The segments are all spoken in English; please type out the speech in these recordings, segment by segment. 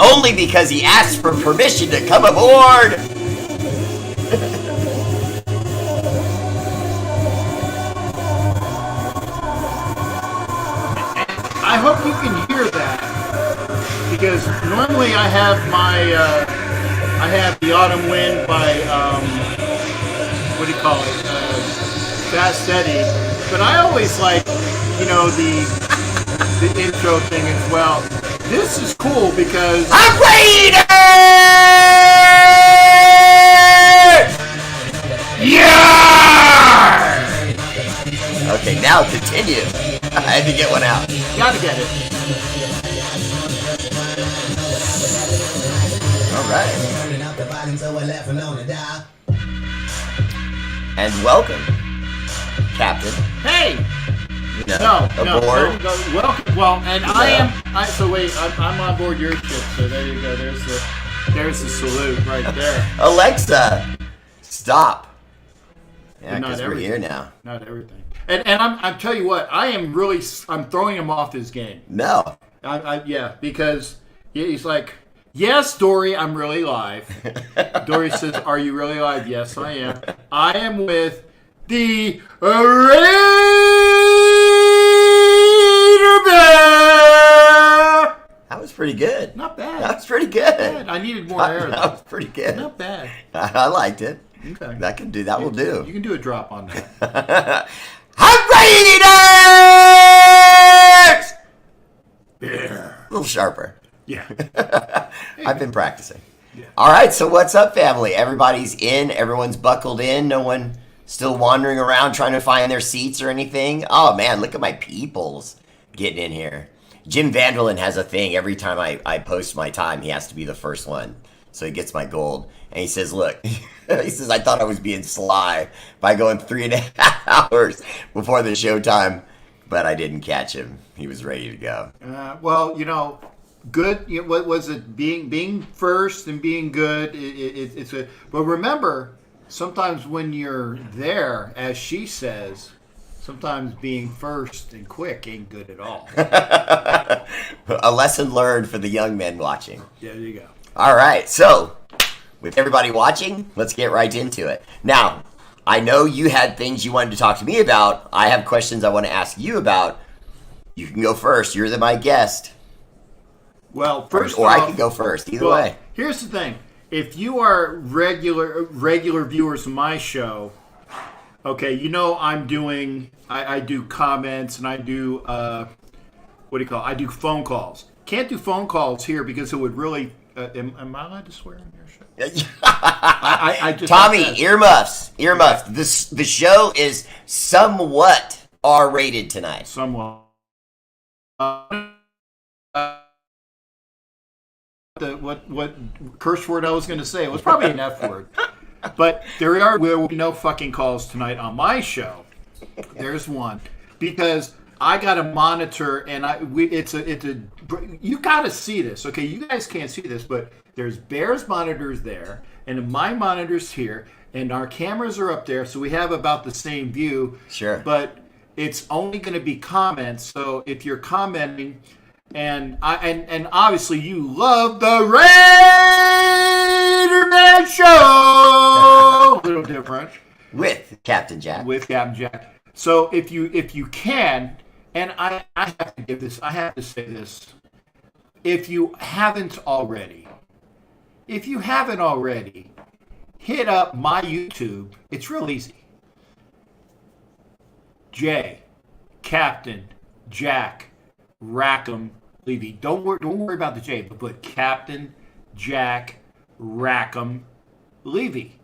Only because he asked for permission to come aboard. I hope you can hear that, because normally I have the Autumn Wind by what do you call it, Fast Eddie, but I always like, the intro thing as well. This is cool because R8RBEAR! Yeah! Okay, now continue. I had to get one out. Gotta get it. All right. And welcome, Captain. Hey! No, aboard. No. Well, and no. I'm on board your ship, so there you go. There's the salute right there. Alexa, stop. Yeah, because we're everything. here now. Not everything. And I'm tell you what, I'm throwing him off his game. No. Because he's like, yes, Dory, I'm really live. Dory says, are you really live? Yes, I am. I am with the R8RBEAR. That was pretty good. Not bad. That was pretty good. I needed more air. That was pretty good. Not bad. I liked it. Okay. That will do. You can do a drop on that. R8RBEAR! Bear. A little sharper. Yeah. I've been practicing. Yeah. All right, so what's up, family? Everybody's in. Everyone's buckled in. No one still wandering around trying to find their seats or anything. Oh, man, look at my peoples getting in here. Jim Vanderlyn has a thing. Every time I post my time, he has to be the first one. So he gets my gold. And he says, look, he says, I thought I was being sly by going 3.5 hours before the show time, but I didn't catch him. He was ready to go. Well, good. What was it? Being first and being good. It's a. But remember, sometimes when you're there, as she says, sometimes being first and quick ain't good at all. A lesson learned for the young men watching. Yeah, there you go. All right, so with everybody watching, let's get right into it. Now, I know you had things you wanted to talk to me about. I have questions I want to ask you about. You can go first. You're my guest. Well, first or off, I can go first. Either way. Here's the thing: if you are regular viewers of my show, okay, I'm doing. I do comments and I do I do phone calls. Can't do phone calls here because it would really. Am I allowed to swear on your show? I just Tommy, earmuffs. The show is somewhat R-rated tonight. Somewhat. What curse word I was going to say? It was probably an F word. But there will be no fucking calls tonight on my show. There's one because I got a monitor and you got to see this. Okay, you guys can't see this, but there's Bear's monitors there and my monitors here, and our cameras are up there, so we have about the same view. Sure. But it's only going to be comments. So if you're commenting. And obviously you love the R8RBEAR show. A little different with Captain Jack. So if you can, and I have to give this, I have to say this. If you haven't already, hit up my YouTube. It's real easy. J, Captain Jack, Rackham Levy. Don't worry about the J, but put Captain Jack Rackham Levy.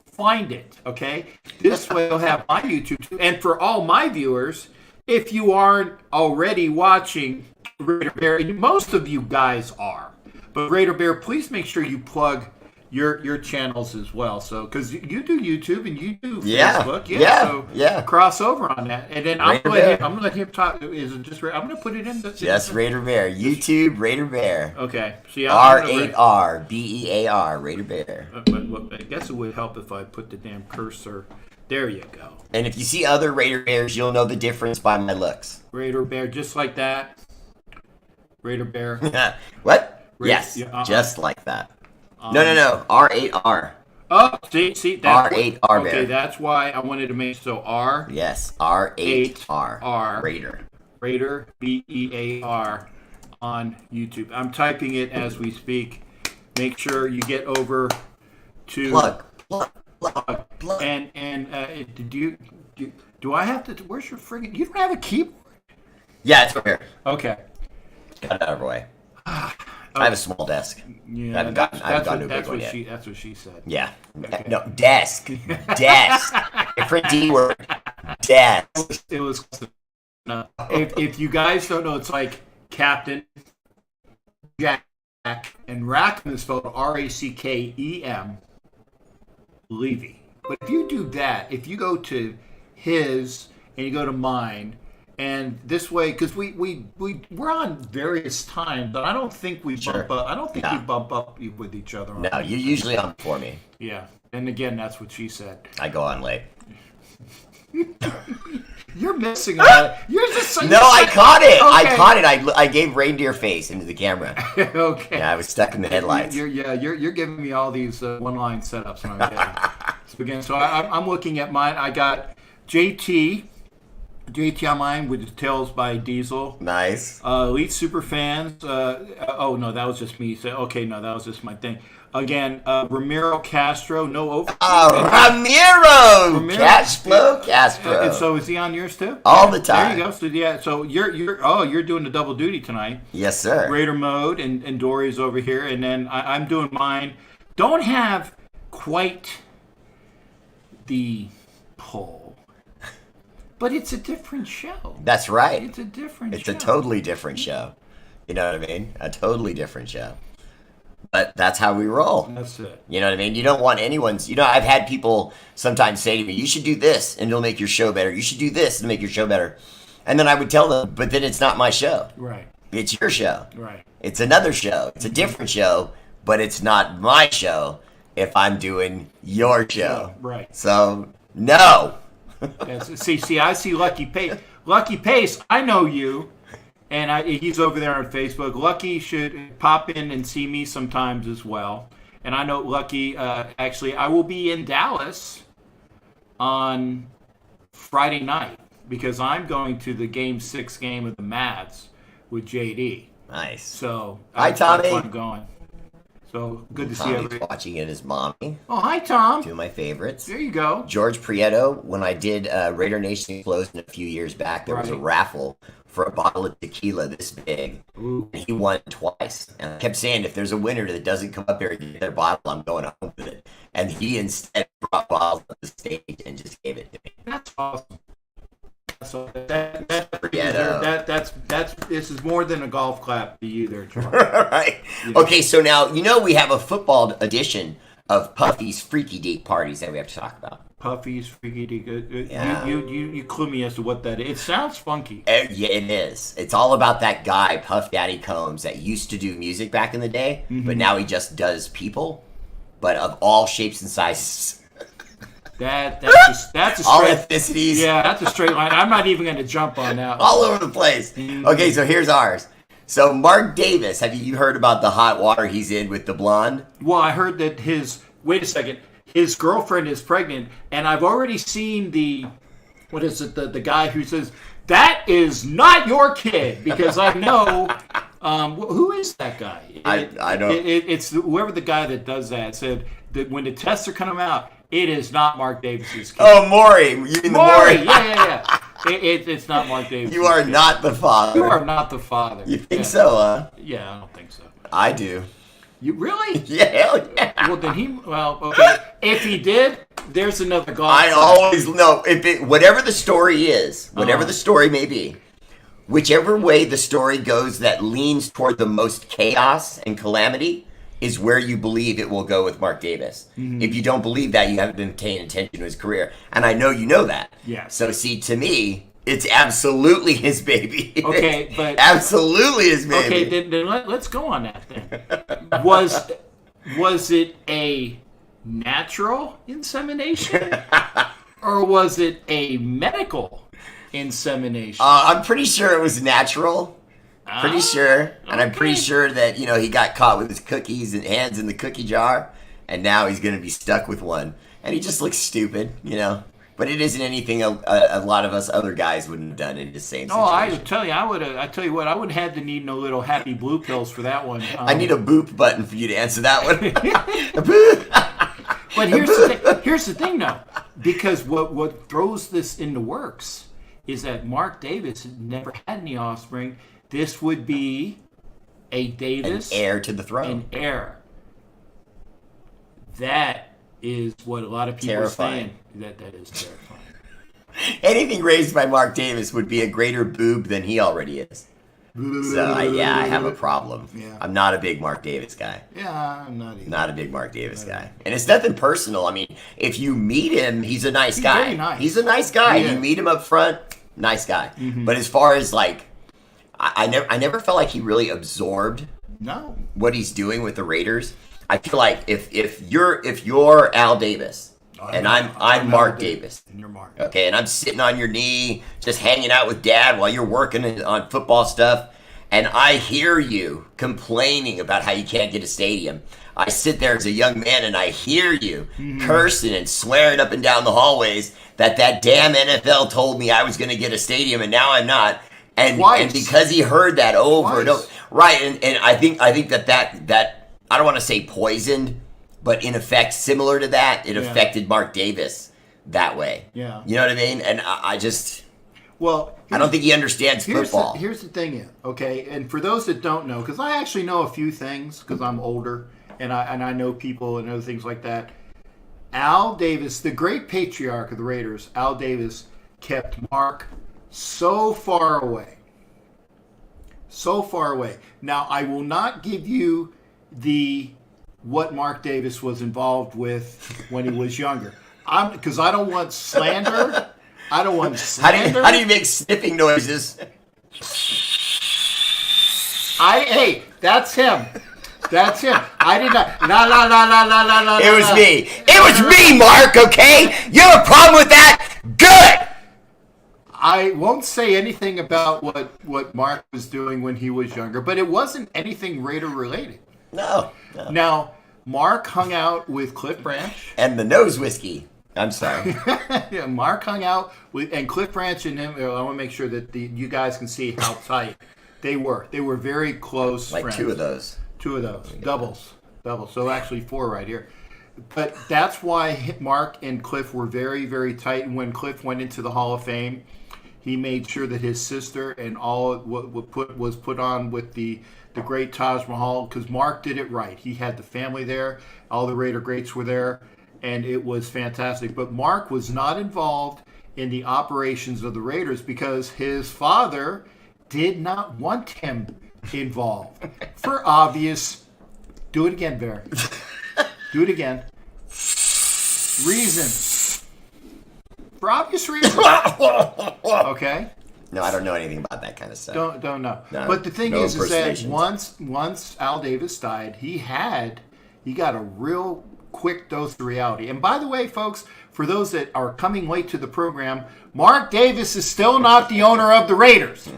Find it, okay? This way you'll have my YouTube too. And for all my viewers, if you aren't already watching R8RBEAR, and most of you guys are, but R8RBEAR, please make sure you plug your channels as well. So, because you do YouTube and you do Facebook, so cross over on that. And then I'm gonna let him talk. Is it just? I'm gonna put it in. Yes, R8RBEAR. YouTube R8RBEAR. Okay. See, R8RBEAR. R8RBEAR. But I guess it would help if I put the damn cursor There you go. And if you see other Raider Bears, you'll know the difference by my looks. Raider Bear, just like that. Raider Bear. What? Ra- Yes, yeah, just like that. No. R8R. Oh, see, that's R8R Bear. Okay, that's why I wanted to make so R. Yes, R8R. Raider BEAR on YouTube. I'm typing it as we speak. Make sure you get over to Plug. And do I have to? Where's your friggin'? You don't have a keyboard? Yeah, it's over here. Okay. Got it out of the way. I have a small desk. Yeah, I haven't gotten to a big one yet. That's what she said. Yeah. Okay. No, desk. Different D word. Desk. It was. If you guys don't know, it's like Captain Jack and Rackham is spelled RACKEM. Levy. But if you do that, if you go to his and you go to mine, and this way, because we're on various times, but I don't think we bump up. I don't think we bump up with each other. No, you're usually on before me. Yeah, and again, that's what she said. I go on late. You're missing on it. You're just no, I caught it. Okay. I caught it. I gave reindeer face into the camera. Okay. Yeah, I was stuck in the headlights. You're giving me all these one-line setups. And so again, I'm looking at mine. I got JT on mine with Details by Diesel. Nice. Elite super fans. Oh no, that was just me. So okay, no, that was just my thing. Again, Ramiro Castro, no over. Ramiro Cash Flow Castro. And so is he on yours too? All the time. There you go. So yeah, so you're doing the double duty tonight. Yes, sir. Raider mode and Dory's over here, and then I'm doing mine. Don't have quite the pull, but it's a different show. That's right. It's a different show. It's a totally different show. You know what I mean? A totally different show. But that's how we roll. That's it. You know what I mean? You don't want anyone's... I've had people sometimes say to me, you should do this and it'll make your show better. You should do this and it'll make your show better. And then I would tell them, but then it's not my show. Right. It's your show. Right. It's another show. It's a different show, but it's not my show if I'm doing your show. Right. So, no. Yes. See, I see Lucky Pace. Lucky Pace, I know you. And he's over there on Facebook. Lucky should pop in and see me sometimes as well. And I know Lucky, actually, I will be in Dallas on Friday night because I'm going to the Game 6 game of the Mavs with JD. Nice. So, hi, Tommy. I'm going. So, good to see everybody. Watching it is Mommy. Oh, hi, Tom. Two of my favorites. There you go. George Prieto, when I did Raider Nation Explosion a few years back, there was a raffle for a bottle of tequila this big. Ooh. And he won twice. And I kept saying, if there's a winner that doesn't come up here and get their bottle, I'm going home with it. And he instead brought bottles on the stage and just gave it to me. That's awesome. So this is more than a golf clap to you there, George. Right. Yeah. Okay, so now, we have a football edition of Puffy's Freaky Deek parties that we have to talk about. Puffy's Freaky Deek. Yeah. You clue me as to what that is. It sounds funky. Yeah, it is. It's all about that guy, Puff Daddy Combs, that used to do music back in the day, but now he just does people, but of all shapes and sizes. That's a straight, all ethnicities. Yeah, that's a straight line. I'm not even going to jump on that. All over the place. Okay, so here's ours. So Mark Davis, have you heard about the hot water he's in with the blonde? Well, I heard that his girlfriend is pregnant, and I've already seen the guy who says, that is not your kid, because I know, who is that guy? I don't. It's whoever the guy that does that said that when the tests are coming out, it is not Mark Davis's kid. Oh, Maury. You mean the Maury? Yeah. It's not Mark Davis. You are not the father. You are not the father. You think so, huh? Yeah, I don't think so. I do. You really? Yeah, hell yeah. Well, then okay. If he did, there's another golf. I always know. Whatever the story is, whatever the story may be, whichever way the story goes that leans toward the most chaos and calamity is where you believe it will go with Mark Davis. Mm-hmm. If you don't believe that, you haven't been paying attention to his career. And I know you know that. Yeah. So see, to me, it's absolutely his baby. Okay, but... absolutely his baby. Okay, then let's go on that then. Was it a natural insemination? Or was it a medical insemination? I'm pretty sure it was natural. Pretty sure. And I'm pretty okay. sure that, he got caught with his cookies and hands in the cookie jar. And now he's going to be stuck with one. And he just looks stupid, But it isn't anything a lot of us other guys wouldn't have done in the same situation. I would tell you, I tell you what, I wouldn't have to need no little happy blue pills for that one. I need a boop button for you to answer that one. But here's the thing, though, because what throws this into works is that Mark Davis never had any offspring. This would be a Davis, an heir to the throne, an heir. That is what a lot of people are saying. That is terrifying. Anything raised by Mark Davis would be a greater boob than he already is. So, I have a problem. Yeah. I'm not a big Mark Davis guy. Yeah, I'm not either. Not a big Mark Davis guy. And it's nothing personal. I mean, if you meet him, he's a nice guy. Very nice. He's a nice guy. Yeah. You meet him up front, nice guy. Mm-hmm. But as far as I never felt like he really absorbed what he's doing with the Raiders. I feel like if you're Al Davis, and I'm Mark Davis. And you're Mark. Okay, and I'm sitting on your knee, just hanging out with Dad while you're working on football stuff, and I hear you complaining about how you can't get a stadium. I sit there as a young man, and I hear you cursing and swearing up and down the hallways that damn NFL told me I was going to get a stadium, and now I'm not. And because he heard that over and over, right? And I think that I don't want to say poisoned, but in effect, similar to that, it affected Mark Davis that way. Yeah. You know what I mean? And I don't think he understands football. Here's the thing, okay? And for those that don't know, because I actually know a few things because I'm older and I know people and other things like that. Al Davis, the great patriarch of the Raiders, Al Davis kept Mark so far away. So far away. Now, I will not give you what Mark Davis was involved with when he was younger. Because I don't want slander. I don't want slander. How do you make sniffing noises? Hey, that's him. That's him. I did not. No. It was me. It was me, Mark, okay? You have a problem with that? Good! I won't say anything about what Mark was doing when he was younger, but it wasn't anything Raider related. No. Now, Mark hung out with Cliff Branch. And the nose whiskey. I'm sorry. Yeah, Mark hung out with, and Cliff Branch and him, I want to make sure that you guys can see how tight they were. They were very close friends. Like two of those. Doubles. So actually 4 right here. But that's why Mark and Cliff were very, very tight. And when Cliff went into the Hall of Fame, he made sure that his sister and all what was put on with the great Taj Mahal, because Mark did it right. He had the family there. All the Raider greats were there, and it was fantastic. But Mark was not involved in the operations of the Raiders because his father did not want him involved. For obvious... Do it again, Bear. Do it again. Reasons. For obvious reasons. Okay? No, I don't know anything about that kind of stuff. Don't know. No, but the thing no is that once Al Davis died, he got a real quick dose of reality. And by the way, folks, for those that are coming late to the program, Mark Davis is still not the owner of the Raiders.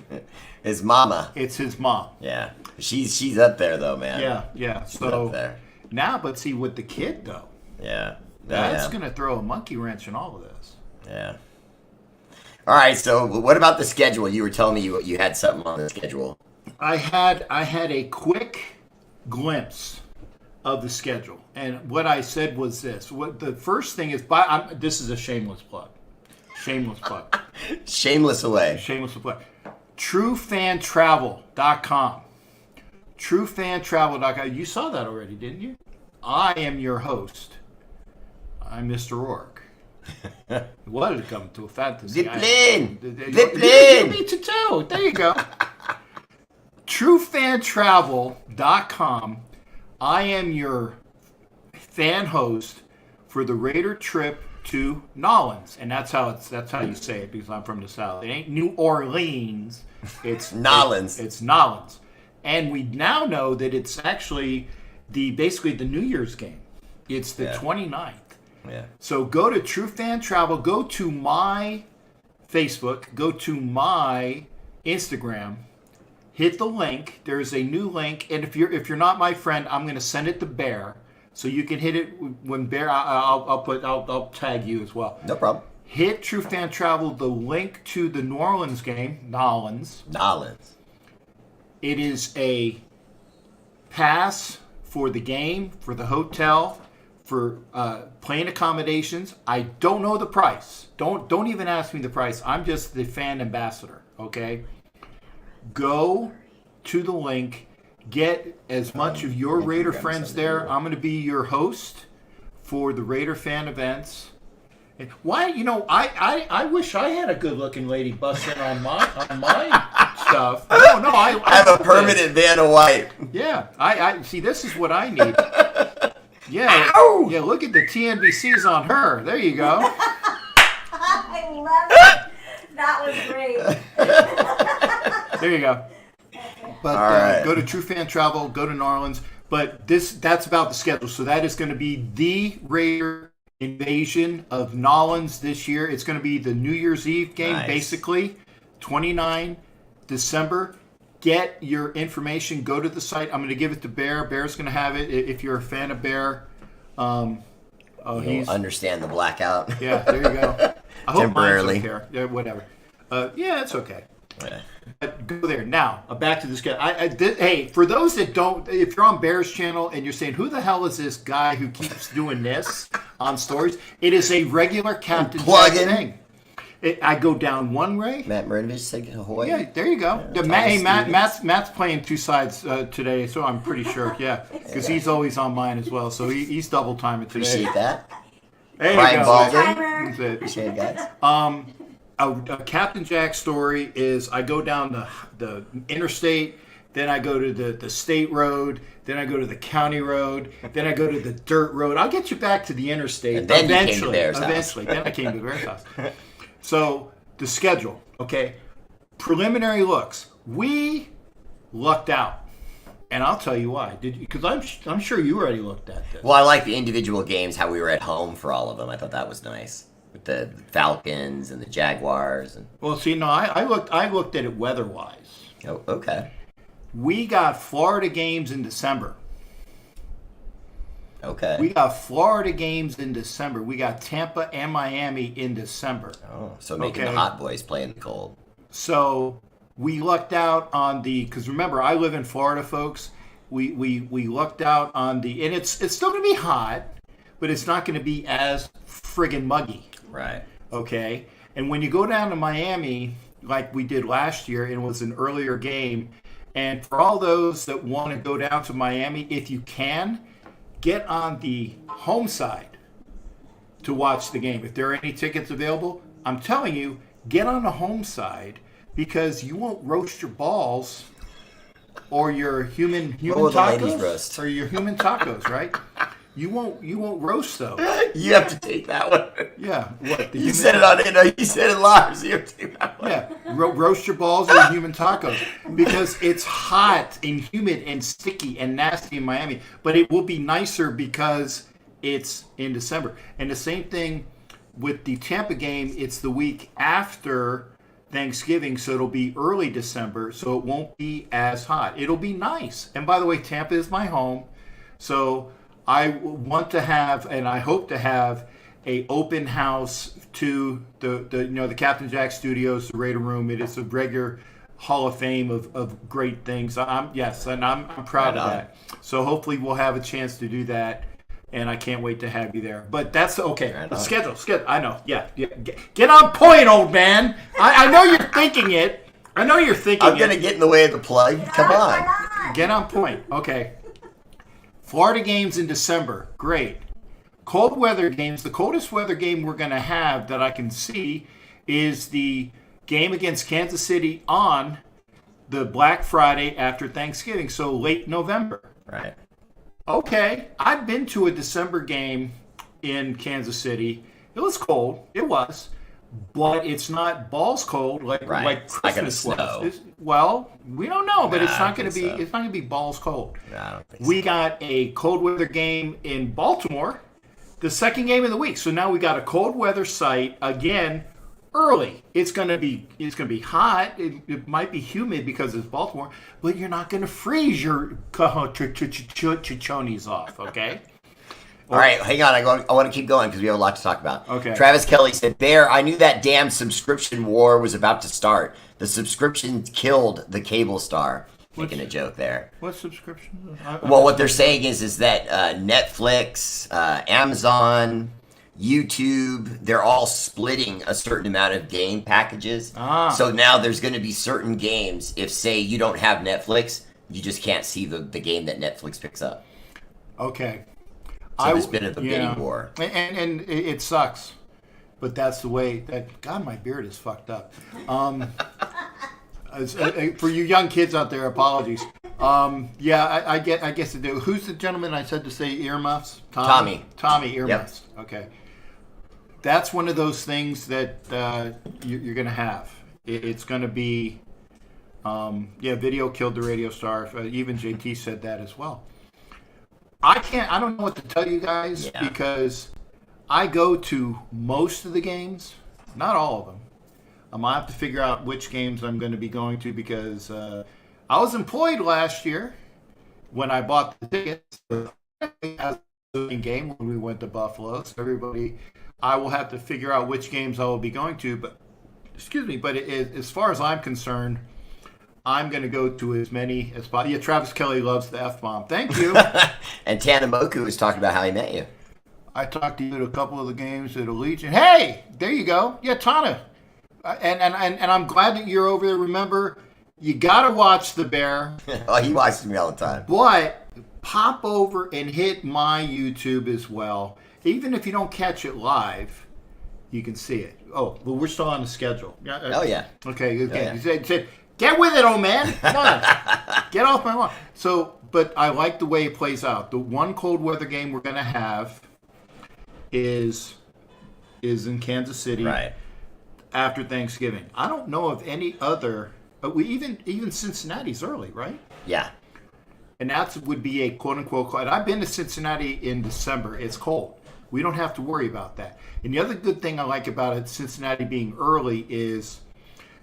His mama. It's his mom. Yeah. She's up there though, man. Yeah. She's So up there. now, but see with the kid though. Yeah. That's going to throw a monkey wrench in all of this. Yeah. All right, so what about the schedule? You were telling me you had something on the schedule. I had a quick glimpse of the schedule, and what I said was this: what the first thing is, this is a shameless plug. Shameless plug. Shameless away. Shameless plug. TrueFanTravel.com. TrueFanTravel.com. You saw that already, didn't you? I am your host. I'm Mr. Rourke. What did come to a fantasy? The plane! You need to too. There you go. TrueFanTravel.com. I am your fan host for the Raider trip to Nolans, and that's how you say it because I'm from the South. It ain't New Orleans. It's Nolans. It's Nolans, and we now know that it's actually basically the New Year's game. It's the 29th. Yeah. So go to True Fan Travel, go to my Facebook, go to my Instagram, hit the link. There's a new link, and if you're not my friend, I'm going to send it to Bear, so you can hit it when Bear. I'll tag you as well. No problem. Hit True Fan Travel, the link to the New Orleans game, Nolans. It is a pass for the game, for the hotel, for plane accommodations. I don't know the price. Don't even ask me the price. I'm just the fan ambassador, okay? Go to the link. Get as much of your Raider friends there. I'm going to be your host for the Raider fan events. Why, I wish I had a good-looking lady busting on my stuff. No, I have a permanent Vanna White. Yeah, I see. This is what I need. Yeah, Ow! Yeah. Look at the TNBCs on her. There you go. I love it. That was great. There you go. But right. Go to True Fan Travel. Go to New Orleans. But that's about the schedule. So that is going to be the Raider invasion of Nolans this year. It's going to be the New Year's Eve game, basically. 29 December. Get your information. Go to the site. I'm going to give it to Bear. Bear's going to have it. If you're a fan of Bear, He'll understand the blackout. Yeah, there you go. I hope Temporarily. mine's okay. Yeah, whatever. Yeah, it's okay. Yeah. But go there. Now, back to this guy. Hey, for those that don't, if you're on Bear's channel and you're saying, who the hell is this guy who keeps doing this on stories? It is a regular Captain Jack thing. I go down one way. Matt Marinovich said Hawaii. Yeah, there you go. Matt's playing two sides today, so I'm pretty sure. Yeah, because he's always on mine as well, so he's double timing today. Appreciate that. There you Brian go. Baldwin. That's it. Appreciate it, guys. A Captain Jack story is I go down the interstate, then I go to the state road, then I go to the county road, then I go to the dirt road. I'll get you back to the interstate And then eventually. you came to Bear's house. Eventually, then I came to Bear's house. So the schedule, okay. Preliminary looks. We lucked out, and I'll tell you why. Did you? Because I'm sure you already looked at this. Well, I like the individual games, how we were at home for all of them. I thought that was nice. With the Falcons and the Jaguars. Well, see, no, I looked at it weather-wise. Oh, okay. We got Florida games in December. Okay. We got Florida games in December. We got Tampa and Miami in December. Oh, so making the hot boys play in the cold. So we lucked out on because remember, I live in Florida, folks. We lucked out on and it's still going to be hot, but it's not going to be as friggin' muggy. Right. Okay? And when you go down to Miami, like we did last year, and it was an earlier game, and for all those that want to go down to Miami, if you can, get on the home side to watch the game. If there are any tickets available, I'm telling you, get on the home side because you won't roast your balls or your human tacos or your human tacos, right? You won't roast those. You have to take that one. Yeah. What? You said it on you said it live, so you have to take that one. Yeah. Roast your balls with human tacos because it's hot and humid and sticky and nasty in Miami. But it will be nicer because it's in December. And the same thing with the Tampa game. It's the week after Thanksgiving, so it'll be early December, so it won't be as hot. It'll be nice. And by the way, Tampa is my home, so I want to have, and I hope to have, a open house to the Captain Jack Studios, the Raider Room. It is a regular Hall of Fame of great things. I'm proud of that. So hopefully we'll have a chance to do that, and I can't wait to have you there. But that's okay. Right The schedule. I know. Yeah. Get on point, old man. I know you're thinking it. I'm gonna get in the way of the plug. Come on. Get on point. Okay. Florida games in December. Great. Cold weather games. The coldest weather game we're going to have that I can see is the game against Kansas City on the Black Friday after Thanksgiving, so late November. Right. Okay. I've been to a December game in Kansas City. It was cold. It was. But it's not balls cold like Christmas was. Well, we don't know, but it's not going to be. It's not going to be balls cold. No, I don't think We got a cold weather game in Baltimore the second game of the week. So now we got a cold weather site again. Early, it's gonna be hot. It might be humid because it's Baltimore, but you're not gonna freeze your chonies off, okay? All right, hang on. I want to keep going because we have a lot to talk about. Okay. Travis Kelly said, Bear, I knew that damn subscription war was about to start. The subscription killed the cable star. Making a joke there. What subscription? Well, what they're saying is that Netflix, Amazon, YouTube, they're all splitting a certain amount of game packages. So now there's going to be certain games, if, say, you don't have Netflix, you just can't see the game that Netflix picks up. Okay. So there's been a bidding war. And it sucks. But that's the way that... God, my beard is fucked up. For you young kids out there, apologies. I guess to do. Who's the gentleman I said to say earmuffs? Tommy. Tommy, earmuffs. Yep. Okay. That's one of those things that you're going to have. It's going to be... video killed the radio star. Even JT said that as well. I don't know what to tell you guys because I go to most of the games, not all of them. I might have to figure out which games I'm going to be going to because I was employed last year when I bought the tickets as a game when we went to Buffalo. So everybody, I will have to figure out which games I will be going to. But as far as I'm concerned, I'm going to go to as many as possible. Yeah, Travis Kelly loves the F-bomb. Thank you. And Tanamoku was talking about how he met you. I talked to you at a couple of the games at Allegiant. Hey, there you go. Yeah, Tana. And I'm glad that you're over there. Remember, you got to watch the Bear. Oh, he watches me all the time. But pop over and hit my YouTube as well. Even if you don't catch it live, you can see it. Oh, well, we're still on the schedule. Oh, yeah. Okay. Oh, yeah. You said, get with it, old man. Come on. Get off my lawn. So, but I like the way it plays out. The one cold weather game we're going to have is in Kansas City. Right. After Thanksgiving. I don't know of any other. Even Cincinnati's early, right? Yeah. And that would be a quote unquote cold. I've been to Cincinnati in December. It's cold. We don't have to worry about that. And the other good thing I like about it, Cincinnati being early, is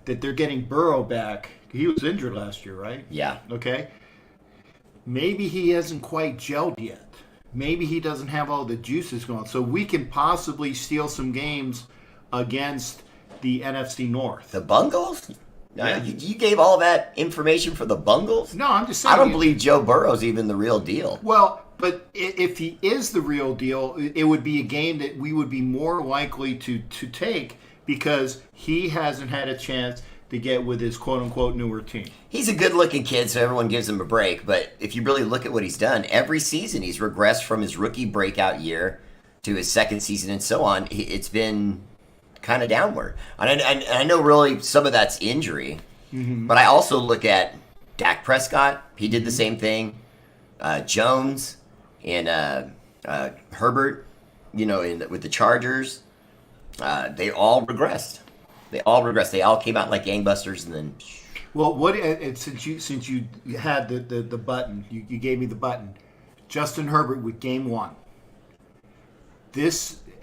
that they're getting Burrow back. He was injured last year, right? Yeah. Okay. Maybe he hasn't quite gelled yet. Maybe he doesn't have all the juices going. So we can possibly steal some games against the NFC North. The Bungles? Yeah. You gave all that information for the Bungles? No, I'm just saying. I don't believe Joe Burrow's even the real deal. Well, but if he is the real deal, it would be a game that we would be more likely to take because he hasn't had a chance to get with his quote-unquote newer team. He's a good-looking kid, so everyone gives him a break. But if you really look at what he's done, every season he's regressed from his rookie breakout year to his second season and so on. It's been kind of downward. And I know really some of that's injury. Mm-hmm. But I also look at Dak Prescott. He did the same thing. Jones and Herbert, with the Chargers. They all regressed. They all came out like gangbusters, and then. Well, since you had the button, you gave me the button. Justin Herbert with Game 1.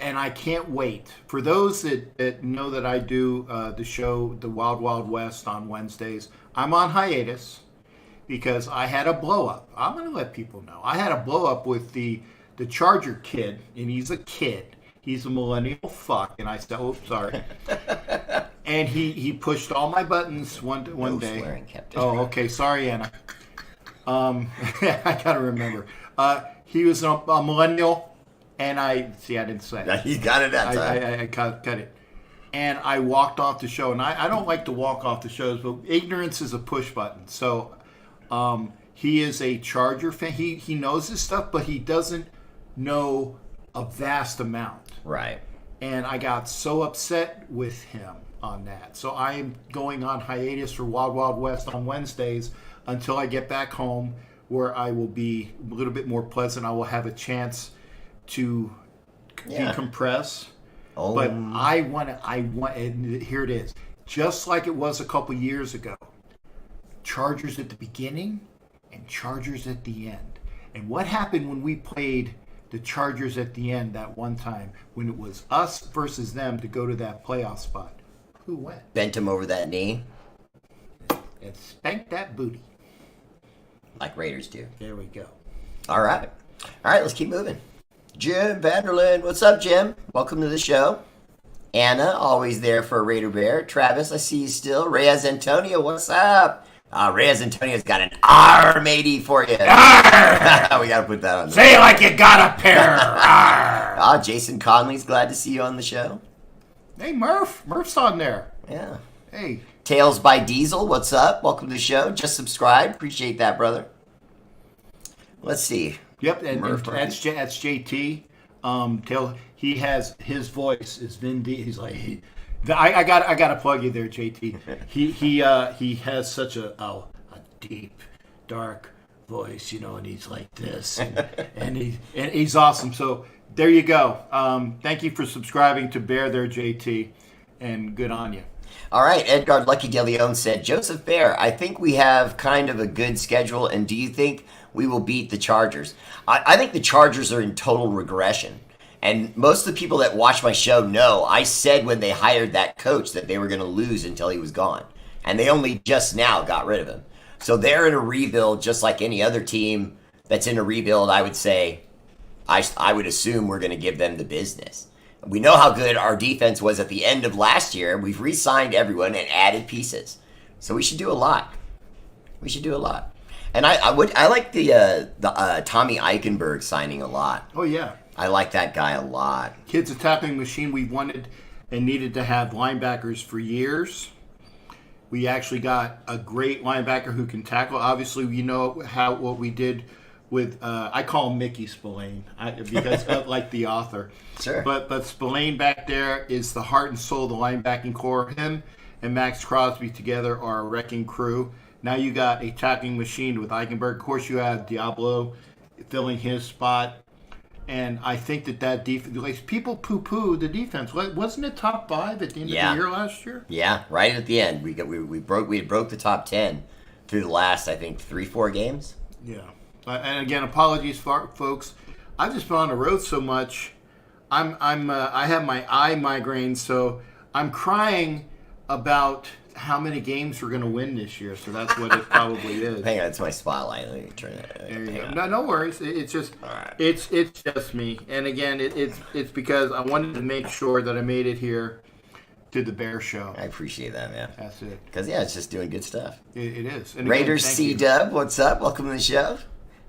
And I can't wait for those that know that I do the show, The Wild Wild West, on Wednesdays. I'm on hiatus because I had a blow up. I'm going to let people know. I had a blow up with the Charger kid, and he's a kid. He's a millennial fuck, and I said, "Oh, sorry." And he pushed all my buttons one day. Swearing, Captain. Oh, okay. Sorry, Anna. I gotta remember. He was a millennial, and I didn't say it. He got it that time. I cut it, and I walked off the show. And I don't like to walk off the shows, but ignorance is a push button. So, he is a Charger fan. He knows his stuff, but he doesn't know a vast amount. Right. And I got so upset with him on that. So I am going on hiatus for Wild Wild West on Wednesdays until I get back home, where I will be a little bit more pleasant. I will have a chance to decompress. Oh. But I want, and here it is. Just like it was a couple years ago. Chargers at the beginning and Chargers at the end. And what happened when we played the Chargers at the end that one time when it was us versus them to go to that playoff spot. Who went? Bent him over that knee. And spanked that booty. Like Raiders do. There we go. All right. All right, let's keep moving. Jim Vanderland. What's up, Jim? Welcome to the show. Anna, always there for Raider Bear. Travis, I see you still. Reyes Antonio, what's up? Reyes Antonio's got an R matey for you. We got to put that on there. Say it like you got a pair. Jason Conley's glad to see you on the show. Hey, Murph. Murph's on there. Yeah. Hey. Tails by Diesel, what's up? Welcome to the show. Just subscribe. Appreciate that, brother. Let's see. Yep, and that's JT. He has his voice is Vin D. He's like, I got to plug you there, JT. He has such a deep, dark voice, and he's like this, and he's awesome. So there you go. Thank you for subscribing to Bear there, JT, and good on you. All right, Edgar Lucky De Leon said, Joseph Bear, I think we have kind of a good schedule, and do you think we will beat the Chargers? I think the Chargers are in total regression. And most of the people that watch my show know I said when they hired that coach that they were going to lose until he was gone. And they only just now got rid of him. So they're in a rebuild just like any other team that's in a rebuild. I would say, I would assume we're going to give them the business. We know how good our defense was at the end of last year. We've re-signed everyone and added pieces. So we should do a lot. And I like the Tommy Eichenberg signing a lot. Oh, yeah. I like that guy a lot. Kid's a tackling machine. We wanted and needed to have linebackers for years. We actually got a great linebacker who can tackle. Obviously, what we did with I call him Mickey Spillane because like the author. Sure. But Spillane back there is the heart and soul of the linebacking core. Him and Max Crosby together are a wrecking crew. Now you got a tackling machine with Eichenberg. Of course, you have Diablo filling his spot. And I think that defense, like people poo-poo the defense. Wasn't it top 5 at the end of the year last year? Yeah, right at the end. We broke the top 10 through the last, I think, 3-4 games. Yeah. And again, apologies, folks. I've just been on the road so much. I have my eye migraine, so I'm crying about how many games we're going to win this year. So that's what it probably is. Hang on, it's my spotlight. Let me turn it. There you go. No worries. It's just right. it's just me. And again, it's because I wanted to make sure that I made it here to the Bear Show. I appreciate that, man. That's it. Because it's just doing good stuff. It is. And Raiders C-Dub, what's up? Welcome to the show.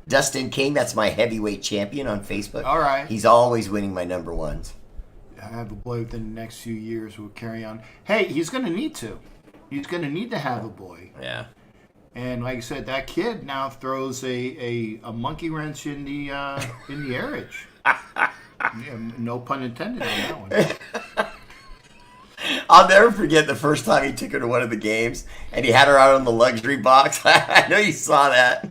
Dustin King, that's my heavyweight champion on Facebook. All right. He's always winning my number ones. I have a boy within the next few years who will carry on. Hey, he's going to need to. He's going to need to have a boy. Yeah. And like I said, that kid now throws a monkey wrench in the airage. Yeah, no pun intended on that one. I'll never forget the first time he took her to one of the games, and he had her out on the luxury box. I know you saw that.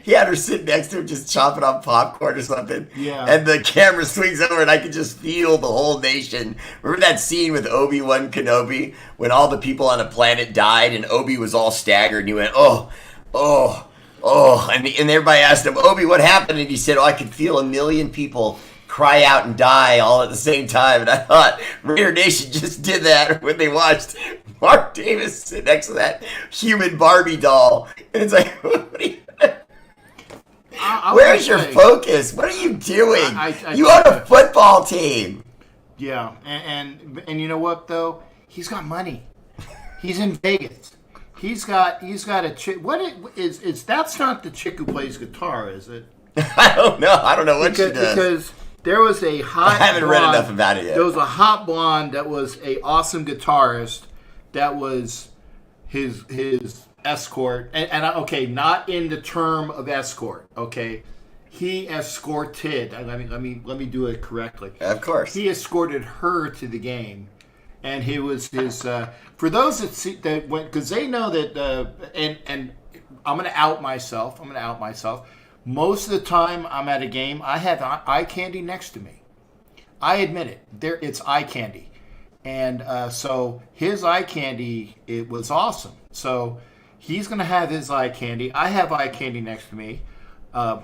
He had her sit next to him just chopping on popcorn or something. Yeah. And the camera swings over and I could just feel the whole nation. Remember that scene with Obi-Wan Kenobi when all the people on a planet died and Obi was all staggered and he went, oh. And everybody asked him, Obi, what happened? And he said, I could feel 1 million people cry out and die all at the same time. And I thought Raider Nation just did that when they watched Mark Davis sit next to that human Barbie doll. And it's like, what are you... Where's your focus? What are you doing? You own a football team. Yeah, and you know what though? He's got money. He's in Vegas. He's got a chick. What is that's not the chick who plays guitar, is it? I don't know what she does. Because there was a hot. I haven't read enough about it yet. There was a hot blonde that was a awesome guitarist. That was his escort, and okay, not in the term of escort. Okay, he escorted. Let me do it correctly. Of course, he escorted her to the game, and he was his. For those that went, because they know that, and I'm going to out myself. Most of the time I'm at a game, I have eye candy next to me. I admit it. It's eye candy, and so his eye candy, it was awesome. So. He's going to have his eye candy. I have eye candy next to me.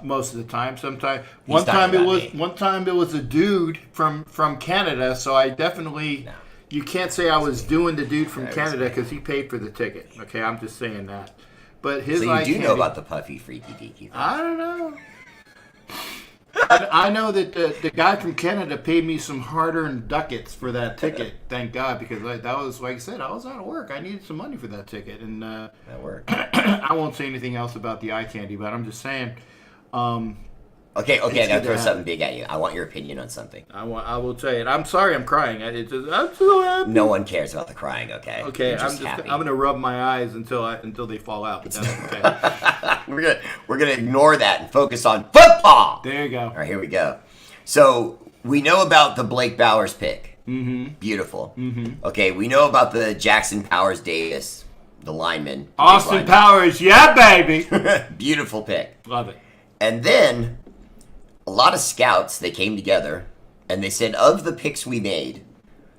most of the time. Sometimes He's one time talking it about was me. one time it was a dude from Canada. So I definitely No. you can't say I was doing the dude from No, it was Canada me. because he paid for the ticket. Okay, I'm just saying that. But his So eye you do candy, know about the puffy freaky deaky thing. I don't know. I know that the guy from Canada paid me some hard-earned ducats for that ticket. Thank God, because that was, like I said, I was out of work. I needed some money for that ticket, and That worked. I won't say anything else about the eye candy, but I'm just saying. Okay, It's I gotta good to throw have something big at you. I want your opinion on something. I will tell you. I'm sorry, I'm crying. I'm so happy. No one cares about the crying, okay? Okay, You're I'm happy. gonna rub my eyes until they fall out. But that's okay. we're gonna ignore that and focus on football. There you go. All right, here we go. So we know about the Blake Bowers pick. Mm-hmm. Beautiful. Mm-hmm. Okay, we know about the Jackson Powers Davis, the lineman. the big Austin lineman. Powers, yeah, baby. Beautiful pick. Love it. And then a lot of scouts, they came together and they said, of the picks we made,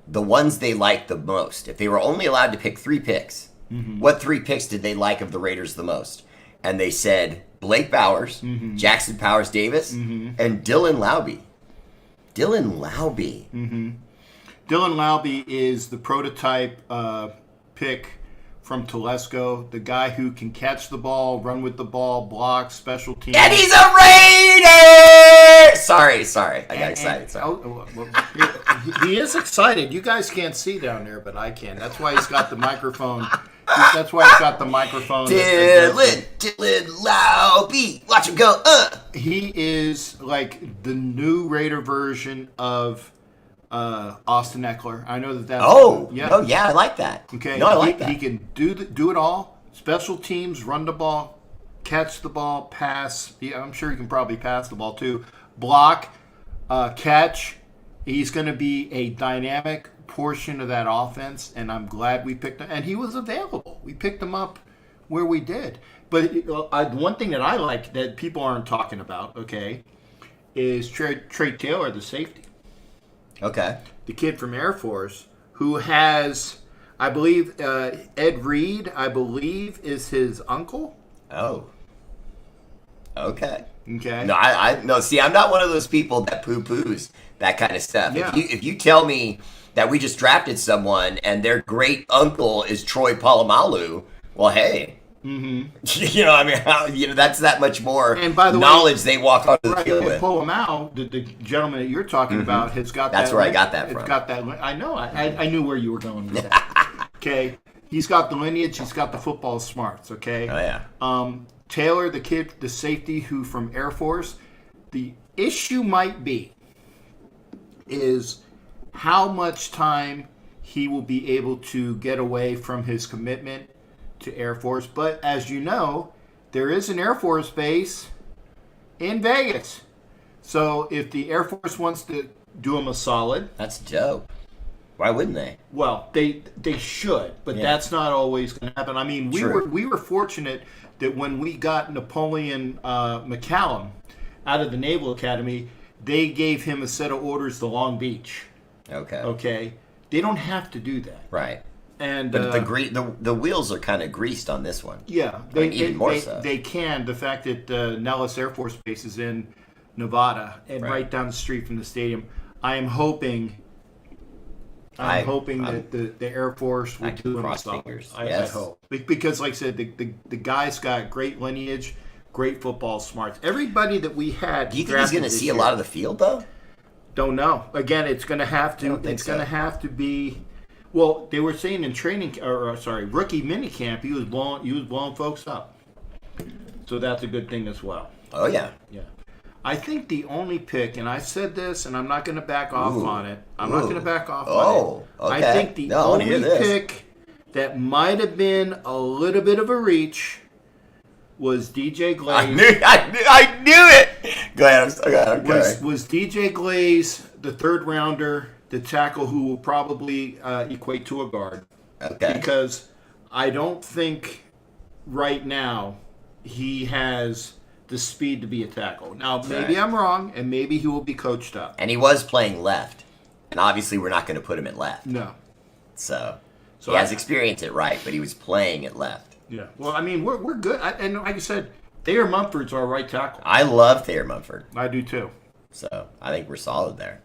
the ones they liked the most, if they were only allowed to pick 3 picks, what 3 picks did they like of the Raiders the most? And they said Blake Bowers, Jackson Powers Davis, and Dylan Laube. Dylan Laube. Dylan Laube is the prototype pick from Telesco, the guy who can catch the ball, run with the ball, block, special teams. And he's a Raider! Sorry. I got excited. Sorry. He is excited. You guys can't see down there, but I can. That's why he's got the microphone. That's why he's got the microphone. Dylan Laube. Watch him go. He is like the new Raider version of Austin Eckler. I know that's Yeah, I like that. Okay, No, I like that. He can do it all. Special teams, run the ball, catch the ball, pass. Yeah, I'm sure he can probably pass the ball too. Block, catch. He's going to be a dynamic portion of that offense, and I'm glad we picked him. And he was available. We picked him up where we did. But one thing that I like that people aren't talking about, okay, is Trey Taylor, the safety. Okay. The kid from Air Force, who has, I believe, Ed Reed, I believe, is his uncle. Oh. Okay. Okay. No, no. See, I'm not one of those people that poo-poos that kind of stuff. Yeah. If you tell me that we just drafted someone and their great uncle is Troy Polamalu, well, hey. Mm-hmm. That's that much more And by the knowledge they walk onto the Right, field and with. Polamalu, the gentleman that you're talking about, has got That's that. where I got that it's from. got that. I know. I knew where you were going with that. Okay. He's got the lineage. He's got the football smarts. Okay. Oh yeah. Taylor, the kid, the safety who from Air Force, the issue might be is how much time he will be able to get away from his commitment to Air Force. But as you know, there is an Air Force base in Vegas. So if the Air Force wants to do him a solid, That's dope. Why wouldn't they? well, they should, but Yeah. that's not always going to happen. I mean, True. we were fortunate that when we got Napoleon McCallum out of the Naval Academy, they gave him a set of orders to Long Beach. Okay. Okay, they don't have to do that, Right. and But the wheels are kind of greased on this one. yeah, even more so. they can. The fact that Nellis Air Force Base is in Nevada and Right. right down the street from the stadium, I am hoping. I'm hoping that the Air Force will I can do him a cross solid. fingers. I Yes. hope. Because, like I said, the guy's got great lineage, great football smarts. Everybody that we had. Do you think he's going to see a lot of the field though? Don't know. Again, it's going to have to. don't think It's going to so. have to be. Well, they were saying in rookie minicamp, he was blowing folks up. So that's a good thing as well. Oh yeah. Yeah. I think the only pick, and I said this, and I'm not going to back off Ooh. on it. I'm not going to back off on Oh, it. I okay. think the No, I wanna hear only this. pick that might have been a little bit of a reach was DJ Glaze. I knew it. Go ahead. Was DJ Glaze the third rounder, the tackle who will probably equate to a guard? Okay. Because I don't think right now he has the speed to be a tackle. Now, maybe Right. I'm wrong, and maybe he will be coached up. And he was playing left, and obviously we're not going to put him at left. No. So So he has I- experience at right, but he was playing at left. Yeah. Well, I mean, we're good. And like I said, Thayer Mumford's our right tackle. I love Thayer Mumford, I do too. so I think we're solid there.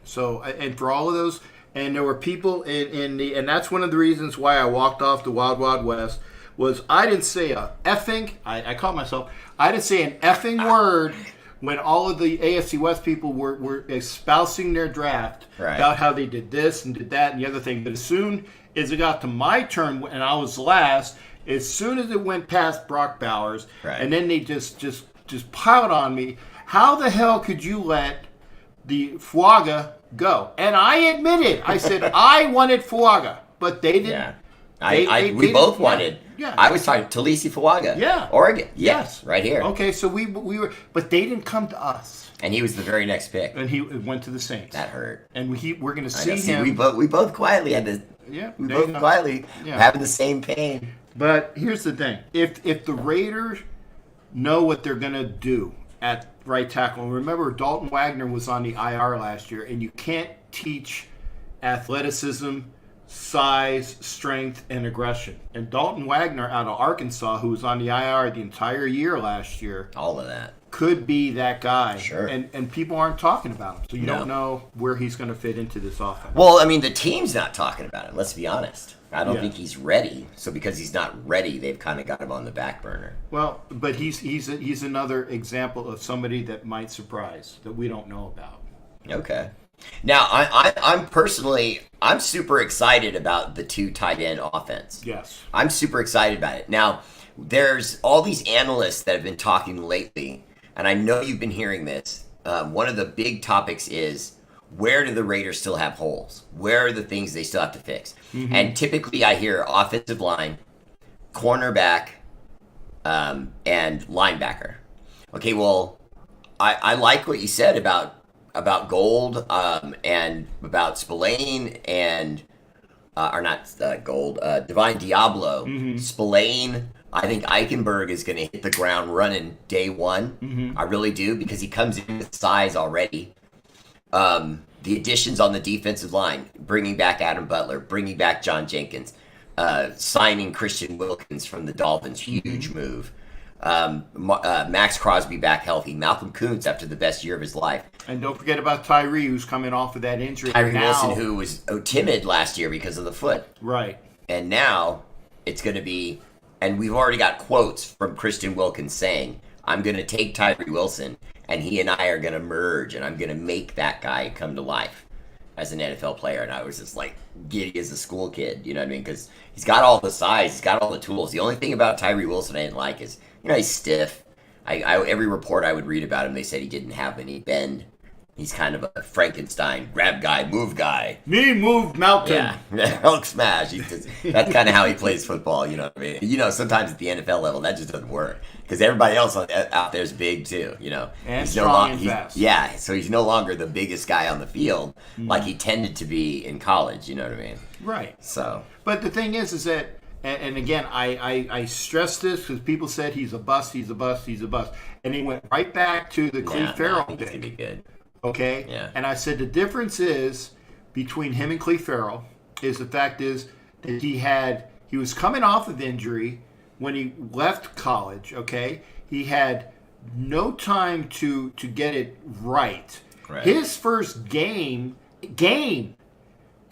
So, and for all of those, and there were people in the, and that's one of the reasons why I walked off the Wild Wild West, was I didn't say a effing, I caught myself, I didn't say an effing word when all of the AFC West people were espousing their draft about how they did this and did that and the other thing. But as soon as it got to my turn and I was last, as soon as it went past Brock Bowers, and then they just piled on me, how the hell could you let the Fuaga go? And I admitted, I said I wanted Fuaga, but they didn't. Yeah. We both wanted. Yeah. I was talking Talisi Fuaga. Yeah. Oregon. Yes. Right here. Okay, so we were, but they didn't come to us. And he was the very next pick. And he went to the Saints. That hurt. And we're going to see him. We both quietly had this. Yeah. We both quietly having the same pain. But here's the thing: if the Raiders know what they're going to do at right tackle, and remember Dalton Wagner was on the IR last year, and you can't teach athleticism, size, strength, and aggression. And Dalton Wagner out of Arkansas, who was on the IR the entire year last year, all of that could be that guy. Sure. And people aren't talking about him, so you don't know where he's going to fit into this offense. Well, I mean, the team's not talking about him. Let's be honest. I don't think he's ready. So because he's not ready, they've kind of got him on the back burner. Well, but he's another example of somebody that might surprise that we don't know about. Okay. Now, I'm super excited about the 2 tight end offense. Yes. I'm super excited about it. Now, there's all these analysts that have been talking lately, and I know you've been hearing this. One of the big topics is, where do the Raiders still have holes? Where are the things they still have to fix? Mm-hmm. And typically I hear offensive line, cornerback, and linebacker. Okay, well, I like what you said about Gold and about Spillane and Divine Diablo. Mm-hmm. Spillane, I think Eichenberg is going to hit the ground running day one. Mm-hmm. I really do, because he comes in with size already. The additions on the defensive line, bringing back Adam Butler, bringing back John Jenkins, signing Christian Wilkins from the Dolphins, huge move. Max Crosby back healthy. Malcolm Kuntz after the best year of his life. And don't forget about Tyree, who's coming off of that injury. Tyree Wilson, who was timid last year because of the foot. Right. And now it's going to be, and we've already got quotes from Christian Wilkins saying, I'm going to take Tyree Wilson, and he and I are going to merge, and I'm going to make that guy come to life as an NFL player. And I was just like giddy as a school kid, you know what I mean? Because he's got all the size, he's got all the tools. The only thing about Tyree Wilson I didn't like is, he's stiff. Every report I would read about him, they said he didn't have any bend. He's kind of a Frankenstein, grab guy, move guy. Me move mountain. Yeah, Hulk smash. That's kind of how he plays football, you know what I mean? Sometimes at the NFL level, that just doesn't work. Because everybody else out there is big too, And he's strong and fast. Yeah, so he's no longer the biggest guy on the field like he tended to be in college, you know what I mean? Right. So. But the thing is that, and again, I stress this because people said he's a bust, he's a bust, he's a bust. And he went right back to the Cleve Farrell pick. He's going to be good. Okay? Yeah. And I said the difference is between him and Cleve Farrell is the fact is that he was coming off of injury when he left college, okay? He had no time to get it right. His first game in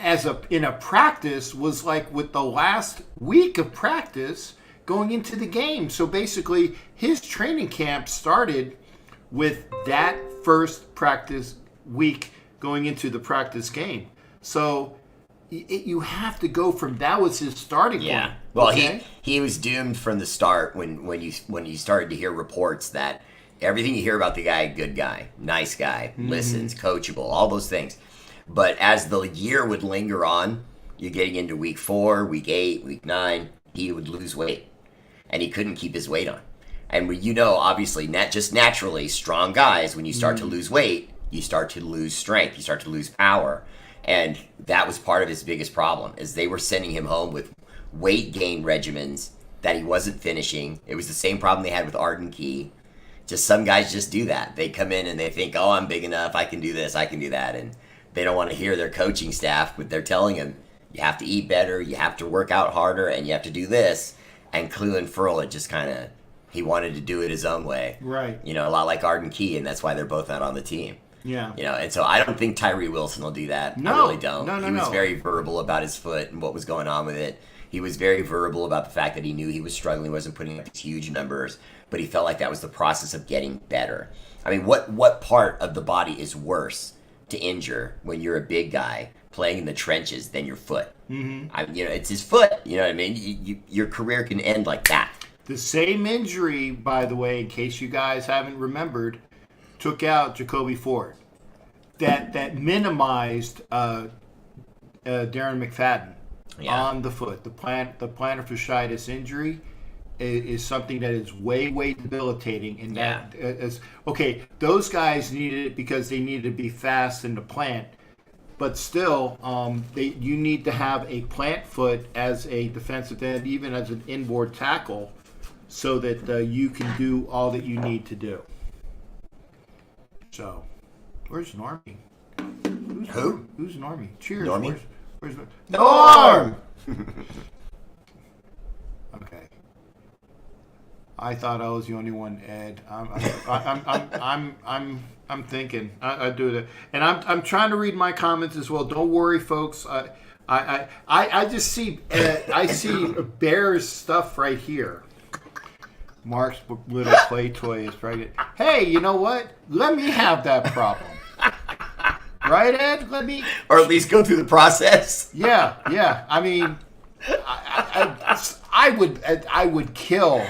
a practice was like with the last week of practice going into the game. So basically his training camp started with that first practice week going into the practice game. So you have to go from that was his starting point. Well, okay? he was doomed from the start when you started to hear reports that everything you hear about the guy, good guy, nice guy, listens, coachable, all those things. But as the year would linger on, you're getting into week 4, week 8, week 9, he would lose weight. And he couldn't keep his weight on. And obviously, just naturally, strong guys, when you start to lose weight, you start to lose strength, you start to lose power. And that was part of his biggest problem, is they were sending him home with weight gain regimens that he wasn't finishing. It was the same problem they had with Arden Key. Just some guys just do that. They come in and they think, oh, I'm big enough, I can do this, I can do that. And they don't want to hear their coaching staff, but they're telling him, you have to eat better, you have to work out harder, and you have to do this. And Cleveland Ferrell had just kind of, He wanted to do it his own way. Right. You know, a lot like Arden Key, and that's why they're both not on the team. Yeah. You know, and so I don't think Tyree Wilson will do that. No. I really don't. No. He was very verbal about his foot and what was going on with it. He was very verbal about the fact that he knew he was struggling, wasn't putting up these huge numbers, but he felt like that was the process of getting better. I mean, what part of the body is worse to injure when you're a big guy playing in the trenches than your foot? Mm-hmm. You know, it's his foot. You know what I mean? Your career can end like that. The same injury, by the way, in case you guys haven't remembered, took out Jacoby Ford. That minimized Darren McFadden on the foot. The plantar fasciitis injury is something that is way debilitating. And that is okay. Those guys needed it because they needed to be fast in the plant, but still, you need to have a plant foot as a defensive end, even as an inboard tackle, so that you can do all that you need to do. So, where's Normie? Who's Normie? Cheers. Normie? Where's Norm? Okay. I thought I was the only one, Ed. I'm thinking. I do that, and I'm trying to read my comments as well. Don't worry, folks. I just see I see Bear's stuff right here. Mark's little play toy is pregnant. Hey, you know what? Let me have that problem. Right, Ed? Let me... Or at least go through the process. Yeah. I mean, I would kill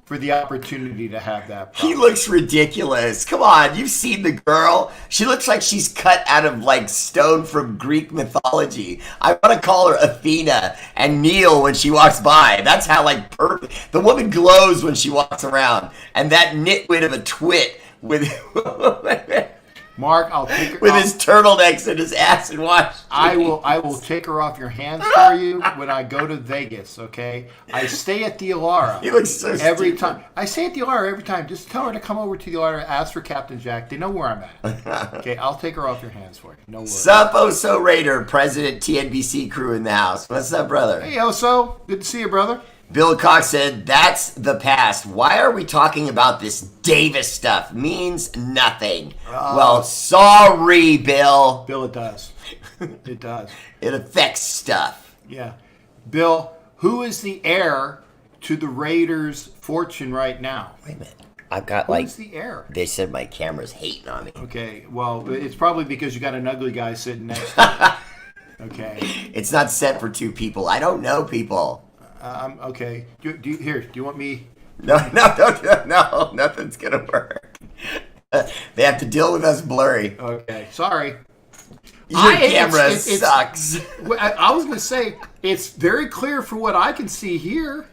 for the opportunity to have that problem. He looks ridiculous. Come on, you've seen the girl. She looks like she's cut out of like stone from Greek mythology. I want to call her Athena and kneel when she walks by. That's how like perfect. The woman glows when she walks around. And that nitwit of a twit with Mark, I'll take her with his turtlenecks and his acid wash. I will take her off your hands for you when I go to Vegas, okay? I stay at the Alara. He looks so every stupid. time. I stay at the Alara every time. Just tell her to come over to the Alara, ask for Captain Jack. They know where I'm at. Okay, I'll take her off your hands for you. No worries. Sup, Oso Raider, President TNBC crew in the house. What's up, brother? Hey, Oso. Good to see you, brother. Bill Cox said, that's the past. Why are we talking about this Davis stuff? Means nothing. Well, sorry, Bill. Bill, it does. It does. It affects stuff. Yeah. Bill, who is the heir to the Raiders' fortune right now? Wait a minute. I've got Who is the heir? they said my camera's hating on me. Okay, well, it's probably because you got an ugly guy sitting next to you. Okay. It's not set for two people. I don't know people. Okay. Do you want me? No, nothing's going to work. They have to deal with us blurry. Okay. Sorry. Your camera sucks. I was going to say, it's very clear for what I can see here.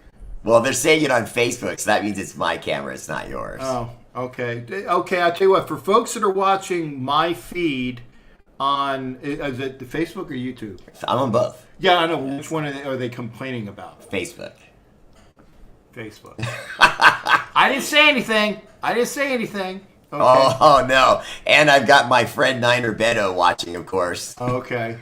Well, they're saying it on Facebook, so that means it's my camera. It's not yours. Oh, okay. Okay, I'll tell you what. For folks that are watching my feed on, is it the Facebook or YouTube? I'm on both. Yeah, I know. Which one are they complaining about? Facebook. I didn't say anything. Okay. Oh, no. And I've got my friend Niner Beto watching, of course. Okay.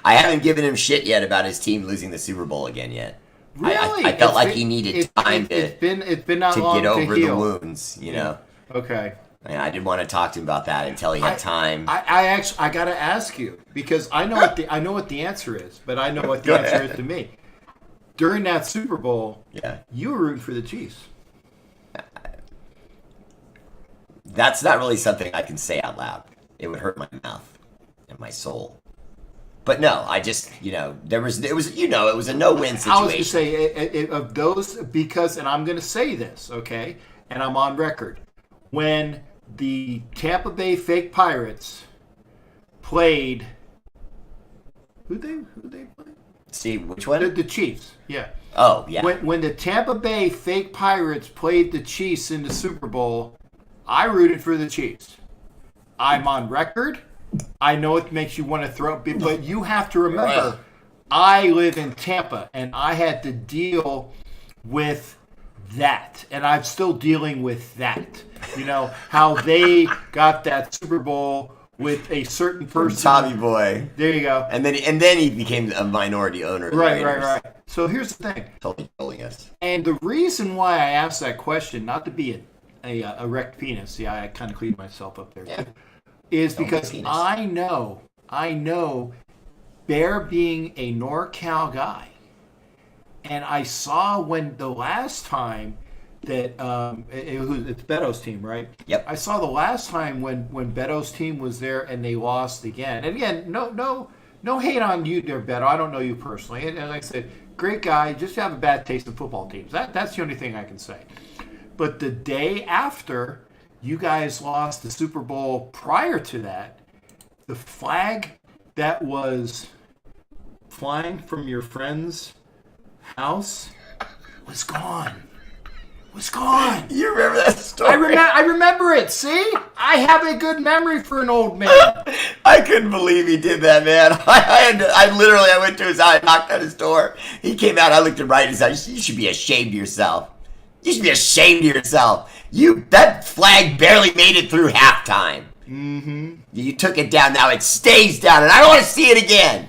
I haven't given him shit yet about his team losing the Super Bowl again yet. Really? I felt like he needed time it's been not to long get over to the heal. wounds, you know? Okay. And I didn't want to talk to him about that until he had time. I got to ask you because I know what the answer is, but I know what the answer is to me. During that Super Bowl, you were rooting for the Chiefs. That's not really something I can say out loud. It would hurt my mouth and my soul. But no, I just, it was a no-win situation. I was going to say of those because, and I'm going to say this, okay, and I'm on record. When the Tampa Bay Fake Pirates played, who they played? See, which one? The Chiefs, yeah. Oh, yeah. When the Tampa Bay Fake Pirates played the Chiefs in the Super Bowl, I rooted for the Chiefs. I'm on record. I know it makes you want to throw, but you have to remember, I live in Tampa, and I had to deal with that, and I'm still dealing with that. How they got that Super Bowl with a certain person. Tommy Boy. There you go. And then he became a minority owner. Of the Raiders. Right. So here's the thing. Totally trolling us. And the reason why I asked that question, not to be a erect penis, see, I kind of cleaned myself up there, is because I know Bear being a NorCal guy, and I saw when the last time that it's Beto's team, right? Yep. I saw the last time when Beto's team was there and they lost again. And again, no hate on you there, Beto. I don't know you personally. And like I said, great guy. Just have a bad taste in football teams. That's the only thing I can say. But the day after you guys lost the Super Bowl prior to that, the flag that was flying from your friend's house was gone. You remember that story? I remember it. See? I have a good memory for an old man. I couldn't believe he did that, man. I went to his house, I knocked on his door. He came out, I looked him right in his eyes. You should be ashamed of yourself. You should be ashamed of yourself. That flag barely made it through halftime. Mm-hmm. You took it down, now it stays down, and I don't want to see it again.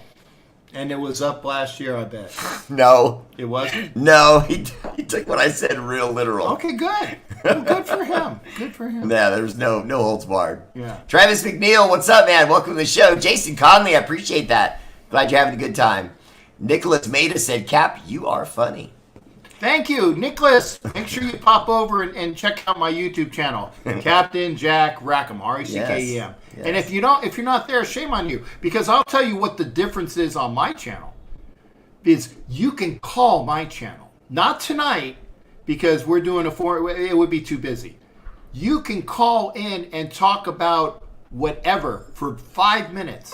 And it was up last year, I bet. No. It wasn't? No, he took what I said real literal. Okay, good. Well, good for him. Good for him. Yeah, there's no holds barred. Yeah. Travis McNeil, what's up, man? Welcome to the show. Jason Conley, I appreciate that. Glad you're having a good time. Nicholas Maida said, Cap, you are funny. Thank you, Nicholas. Make sure you pop over and check out my YouTube channel, Captain Jack Rackham, R-A-C-K-E-M. Yes. And if you're not there, shame on you, because I'll tell you what the difference is on my channel. Is you can call my channel, not tonight, because we're doing it would be too busy. You can call in and talk about whatever for 5 minutes.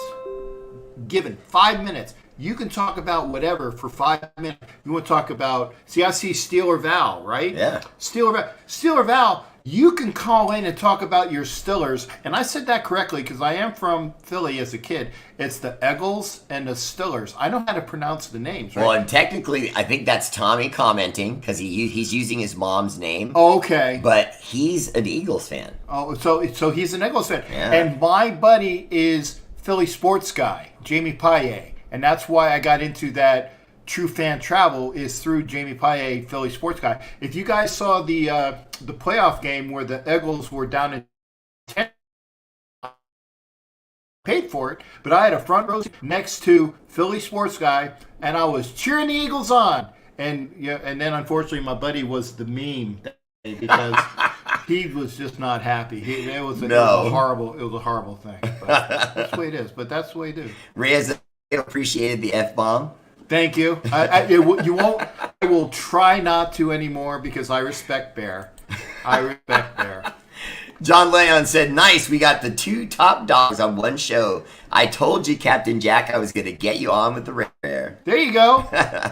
Given 5 minutes. You can talk about whatever for 5 minutes. You want to talk about, I see Steeler Val, right? Yeah. Steeler Val, you can call in and talk about your Stillers. And I said that correctly because I am from Philly as a kid. It's the Eagles and the Stillers. I know how to pronounce the names, right? Well, and technically, I think that's Tommy commenting because he's using his mom's name. Okay. But he's an Eagles fan. Oh, so he's an Eagles fan. Yeah. And my buddy is Philly sports guy, Jamie Paillet. And that's why I got into that True Fan Travel is through Jamie Paillet, Philly sports guy. If you guys saw the playoff game where the Eagles were down in 10, paid for it, but I had a front row next to Philly sports guy, and I was cheering the Eagles on. And then unfortunately my buddy was the meme because he was just not happy. It was a horrible thing. But that's the way it is. But that's the way it is. Reyes appreciated the F-bomb. Thank you. You won't. I will try not to anymore because I respect Bear. John Leon said, nice, we got the 2 top dogs on one show. I told you, Captain Jack, I was going to get you on with the R8RBEAR. There you go.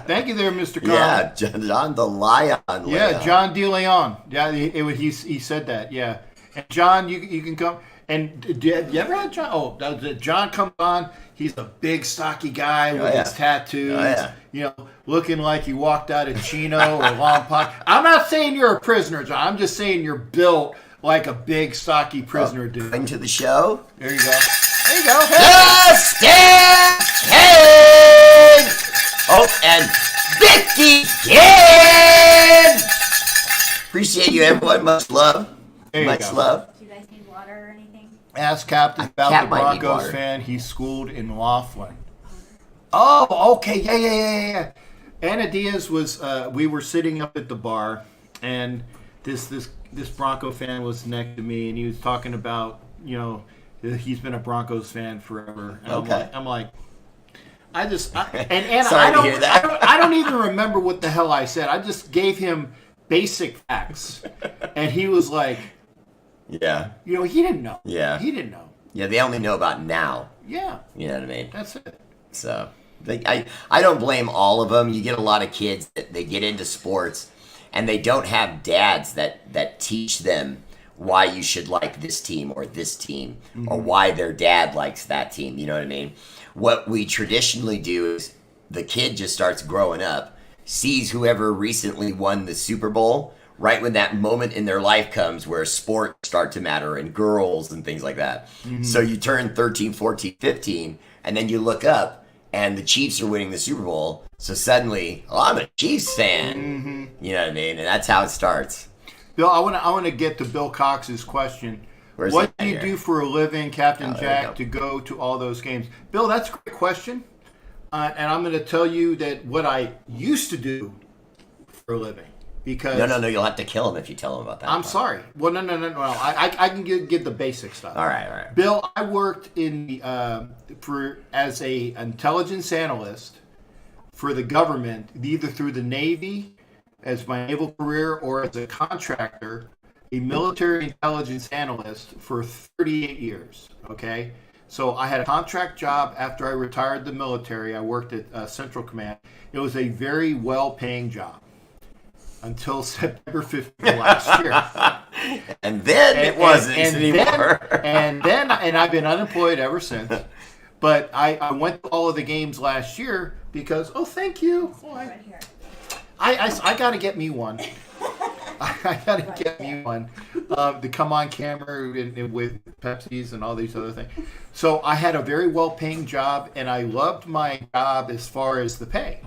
Thank you there, Mr. Conley. Yeah, John the Lion. Yeah, John DeLeon. Yeah, he said that, yeah. And John, you can come. And you ever had John? Oh, John comes on. He's a big, stocky guy with his tattoos. Oh, yeah. Looking like he walked out of Chino or Long Pond. I'm not saying you're a prisoner, John. I'm just saying you're built like a big, stocky prisoner dude. Into the show. There you go. Hey. Justin King! Oh, and Vicky King! Appreciate you, everyone. Much love. Much love. Do you guys need water or anything? Ask Captain about Cap the might need Broncos water. fan. He's schooled in Laughlin. Oh, okay. Yeah. Anna Diaz was, we were sitting up at the bar, and this Bronco fan was next to me, and he was talking about, he's been a Broncos fan forever. And Okay. I'm like, and Anna, Sorry to hear that. I don't even remember what the hell I said. I just gave him basic facts, and he was like, Yeah. he didn't know. Yeah. He didn't know. Yeah, they only know about now. Yeah. You know what I mean? That's it. So, I don't blame all of them. You get a lot of kids that they get into sports, and they don't have dads that teach them why you should like this team or this team, or why their dad likes that team. You know what I mean? What we traditionally do is the kid just starts growing up, sees whoever recently won the Super Bowl, right when that moment in their life comes where sports start to matter and girls and things like that. So you turn 13, 14, 15, and then you look up and the Chiefs are winning the Super Bowl. So suddenly, I'm a Chiefs fan. You know what I mean? And that's how it starts. Bill, I want to get to Bill Cox's question. Where's What he do you here? do for a living, Captain there we Jack, go. to go to all those games? Bill, that's a great question. And I'm going to tell you that what I used to do for a living. Because No, you'll have to kill him if you tell him about that. I'm part. sorry. Well, no. I can give the basic stuff. All right. Bill, I worked in the as a intelligence analyst for the government, either through the Navy as my naval career or as a contractor, a military intelligence analyst for 38 years. Okay, so I had a contract job after I retired the military. I worked at Central Command. It was a very well-paying job until September 15th of last year. And then it wasn't anymore. And I've been unemployed ever since. But I went to all of the games last year because, thank you. Right here. I got to get me one. I got to get me one to come on camera with Pepsi's and all these other things. So I had a very well-paying job, and I loved my job as far as the pay.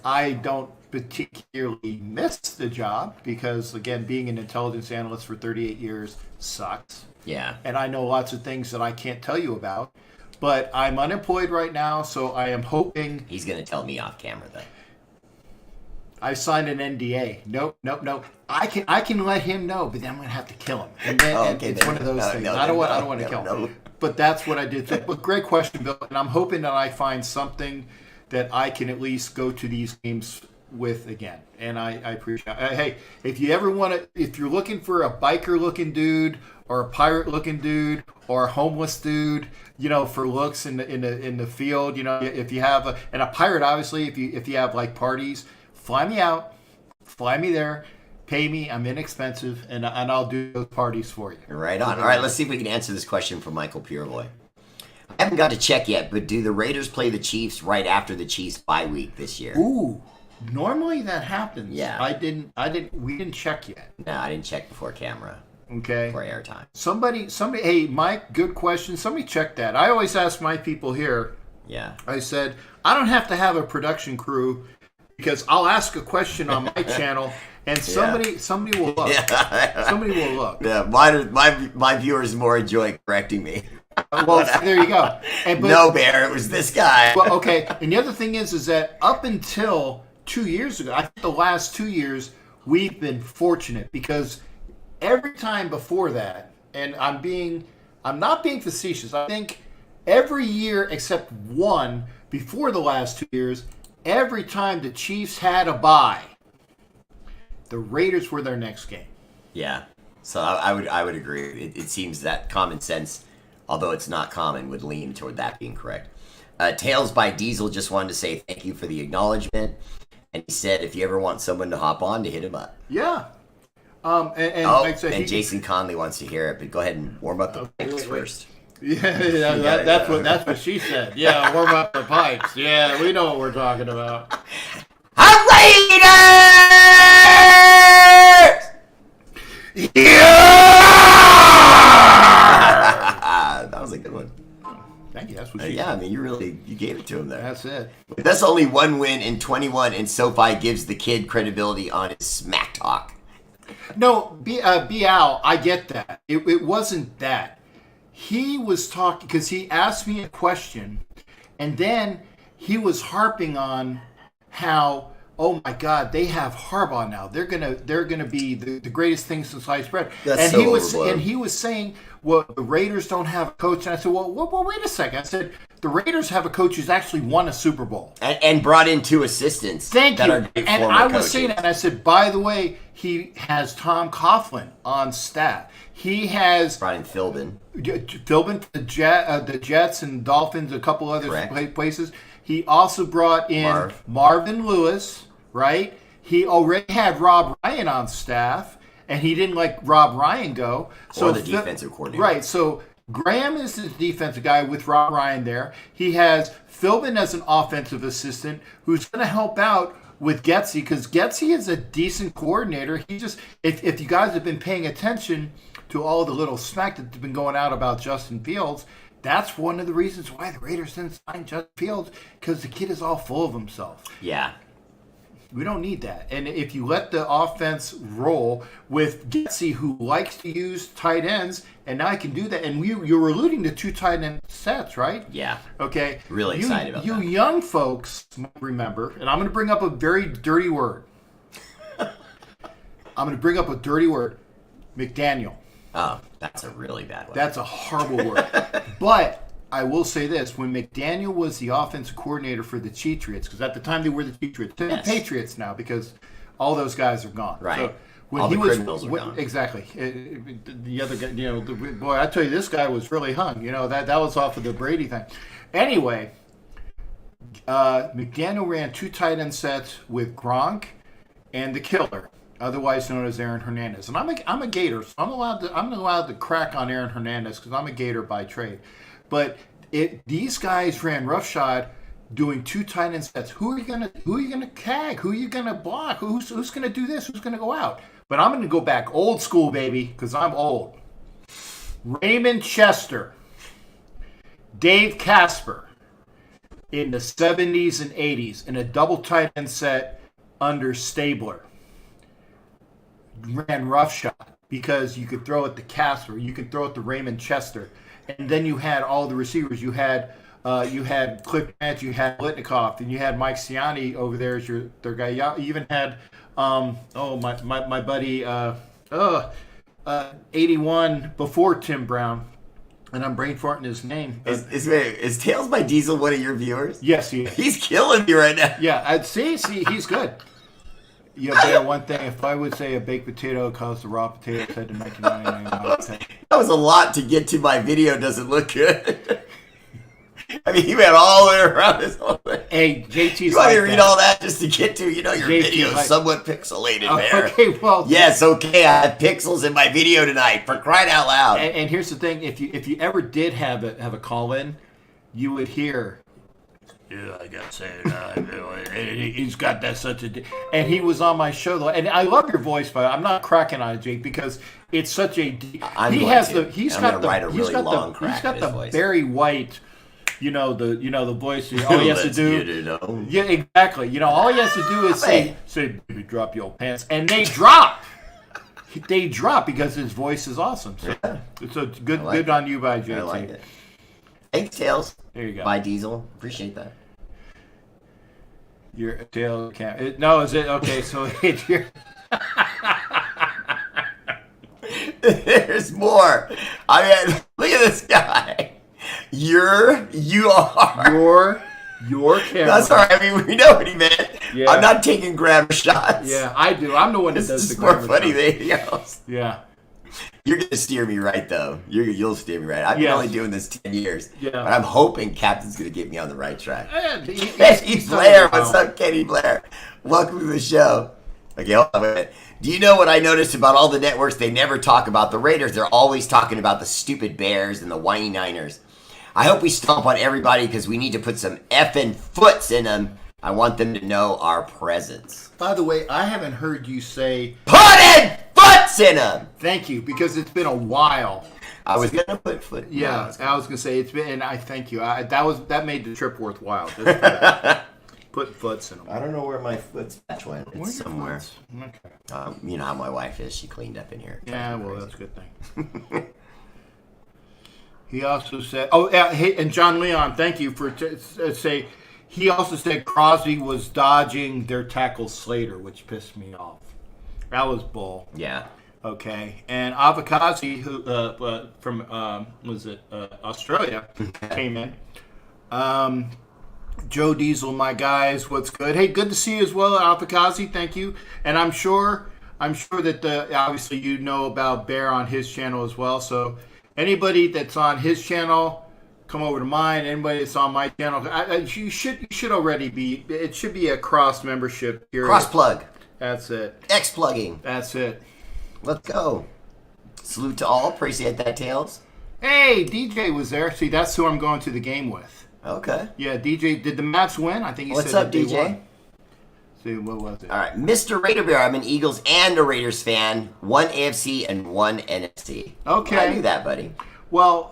I don't particularly miss the job because, again, being an intelligence analyst for 38 years sucks. Yeah. And I know lots of things that I can't tell you about. But I'm unemployed right now, so I am hoping... He's going to tell me off camera, though. I signed an NDA. Nope. I can let him know, but then I'm going to have to kill him. And then it's one of those things. I don't want to kill him. But that's what I did. But great question, Bill. And I'm hoping that I find something that I can at least go to these games with again. And I appreciate it. Hey, if you ever want to, if you're looking for a biker-looking dude or a pirate-looking dude or a homeless dude, for looks in the field, if you have a pirate, obviously, if you have like parties, fly me out, fly me there, pay me. I'm inexpensive, and I'll do those parties for you. Right on. All right, let's see if we can answer this question from Michael Purevoy. I haven't got to check yet, but do the Raiders play the Chiefs right after the Chiefs bye week this year? Ooh, normally that happens. Yeah. We didn't check yet. No, I didn't check before camera, Okay. before airtime. Somebody, hey, Mike, good question. Somebody check that. I always ask my people here, Yeah. I said, I don't have to have a production crew because I'll ask a question on my channel and somebody will look. Yeah. Somebody will look. Yeah, my viewers more enjoy correcting me. Well, there you go. No, Bear, it was this guy. Well, okay. And the other thing is that up until 2 years ago, I think the last 2 years, we've been fortunate because every time before that, and I'm not being facetious, I think every year except one before the last 2 years, every time the Chiefs had a bye, the Raiders were their next game. Yeah. So I would agree. It seems that common sense, although it's not common, would lean toward that being correct. Tails by Diesel just wanted to say thank you for the acknowledgement. And he said if you ever want someone to hop on, to hit him up. Yeah. Like I said, and Jason Conley wants to hear it, but go ahead and warm up the pipes first. Yeah, that's what she said. Yeah, warm up the pipes. Yeah, we know what we're talking about. Raiders! That was a good one. Thank you. That's what she Yeah, said. I mean, you gave it to him there. That's it. That's only one win in 21, and SoFi gives the kid credibility on his smack talk. No, Bial, I get that. It wasn't that. He was talking because he asked me a question, and then he was harping on how, oh my God, they have Harbaugh now. They're gonna be the greatest thing since sliced bread. That's And he was saying, well, the Raiders don't have a coach. And I said, well, wait a second. I said, the Raiders have a coach who's actually won a Super Bowl. And brought in 2 assistants. Thank that you. Are great And former I was coaches. saying that, and I said, by the way, he has Tom Coughlin on staff. He has Brian Philbin. Philbin, the Jets and Dolphins, a couple other Correct. places. He also brought in Marvin Lewis, right? He already had Rob Ryan on staff, and he didn't let Rob Ryan go. Or the defensive coordinator. Right, so Graham is the defensive guy with Rob Ryan there. He has Philbin as an offensive assistant who's going to help out with Getsy, because Getsy is a decent coordinator. He just, if you guys have been paying attention to all the little smack that's been going out about Justin Fields, that's one of the reasons why the Raiders didn't sign Justin Fields, because the kid is all full of himself. Yeah. We don't need that. And if you let the offense roll with Getsy, who likes to use tight ends, and now I can do that. And you were alluding to 2 tight end sets, right? Yeah. Okay. Really excited about that. You young folks remember, and I'm going to bring up a very dirty word. McDaniel. Oh, that's a really bad one. That's a horrible word. But I will say this. When McDaniel was the offensive coordinator for the Patriots, because at the time they were the Patriots, they're the Patriots now because all those guys are gone. Right. So when all he the was criminals are gone. Exactly. The other guy, boy, I tell you, this guy was really hung. That was off of the Brady thing. Anyway, McDaniel ran 2 tight end sets with Gronk and the Killer, otherwise known as Aaron Hernandez. And I'm a Gator, so I'm allowed to crack on Aaron Hernandez because I'm a Gator by trade. But these guys ran roughshod doing 2 tight end sets. Who are you gonna tag? Who are you gonna block? Who's gonna do this? Who's gonna go out? But I'm gonna go back old school, baby, because I'm old. Raymond Chester, Dave Casper, in the 70s and 80s in a double tight end set under Stabler, ran roughshod because you could throw it to Casper, you could throw it to Raymond Chester. And then you had all the receivers. You had Cliff Grant, you had Litnikoff, and you had Mike Siani over there as your third guy. You even had my buddy 81 before Tim Brown, and I'm brain farting his name. Is Tails by Diesel one of your viewers? Yes, he is. He's killing me right now. Yeah, I'd see, he's good. You know, one thing, if I would say a baked potato caused a raw potato head to 1999, that was a lot to get to. My video doesn't look good. I mean, you went all the way around this whole thing. Hey, JT's you want like to read all that just to get to, your video is somewhat pixelated, man. Okay, well. Yes, okay, I have pixels in my video tonight, for crying out loud. And here's the thing, if you ever did have a call-in, you would hear, yeah, I gotta say it. He's got that such a... And he was on my show, though. And I love your voice, but I'm not cracking on it, Jake, because it's such a... He's got the Barry White... the voice. All he has to do, yeah, exactly. All he has to do is say, "Baby, drop your old pants," and they drop. They drop because his voice is awesome. So good on you, by JT. I like it. Thanks, Tails. There you go. By Diesel, appreciate that. Your tail can't. No, is it okay? So it's your. There's more. I mean, look at this guy. You are. Your camera. That's all right. I mean, we know what he meant. Yeah. I'm not taking grabber shots. Yeah, I do. I'm the one that does the This is grabber more funny shots. than anything else. Yeah. You're going to steer me right, though. You'll steer me right. I've been only doing this 10 years. Yeah. But I'm hoping Captain's going to get me on the right track. Kenny Blair. What's up, Kenny Blair? Welcome to the show. Okay, hold on a minute. Do you know what I noticed about all the networks? They never talk about the Raiders. They're always talking about the stupid Bears and the whiny Niners. I hope we stomp on everybody because we need to put some effing foots in them. I want them to know our presence. By the way, I haven't heard you say Putting foots in them! Thank you, because it's been a while. I was gonna put foot. Yeah, I was gonna say it's been, and I thank you. That made the trip worthwhile. Put foots in them. I don't know where my foot patch went. It's somewhere. Okay. You know how my wife is. She cleaned up in here. Yeah, well, that's a good thing. He also said, "Oh, yeah, hey, and John Leon, thank you for say." He also said Crosby was dodging their tackle Slater, which pissed me off. That was bull. Yeah. Okay, and Avikazi, who from Australia, came in. Joe Diesel, my guys, what's good? Hey, good to see you as well, Avikazi. Thank you, and I'm sure that obviously you know about Bear on his channel as well. So anybody that's on his channel, come over to mine. Anybody that's on my channel, you should already be. It should be a cross membership here. Cross plug. That's it. X plugging. That's it. Let's go. Salute to all. Appreciate that, Tails. Hey, DJ was there. See, that's who I'm going to the game with. Okay. Yeah, DJ. Did the Mats win? I think he What's said up, that they DJ? won. See, what was it? All right, Mr. R8RBEAR. I'm an Eagles and a Raiders fan. One AFC and one NFC. Okay. I knew that, buddy. Well,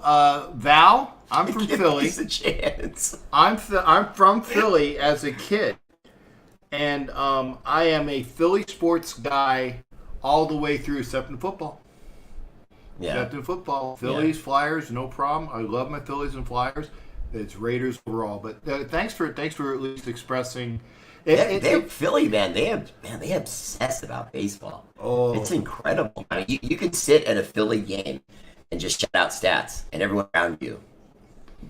Val, I'm from Give Philly. us a chance. I'm from Philly as a kid, and I am a Philly sports guy all the way through, except in football. Yeah. Except in football, Phillies, Flyers, no problem. I love my Phillies and Flyers. It's Raiders overall, but thanks for at least expressing. They're Philly, man. They obsess about baseball. Oh. It's incredible. I mean, you can sit at a Philly game and just shout out stats, and everyone around you,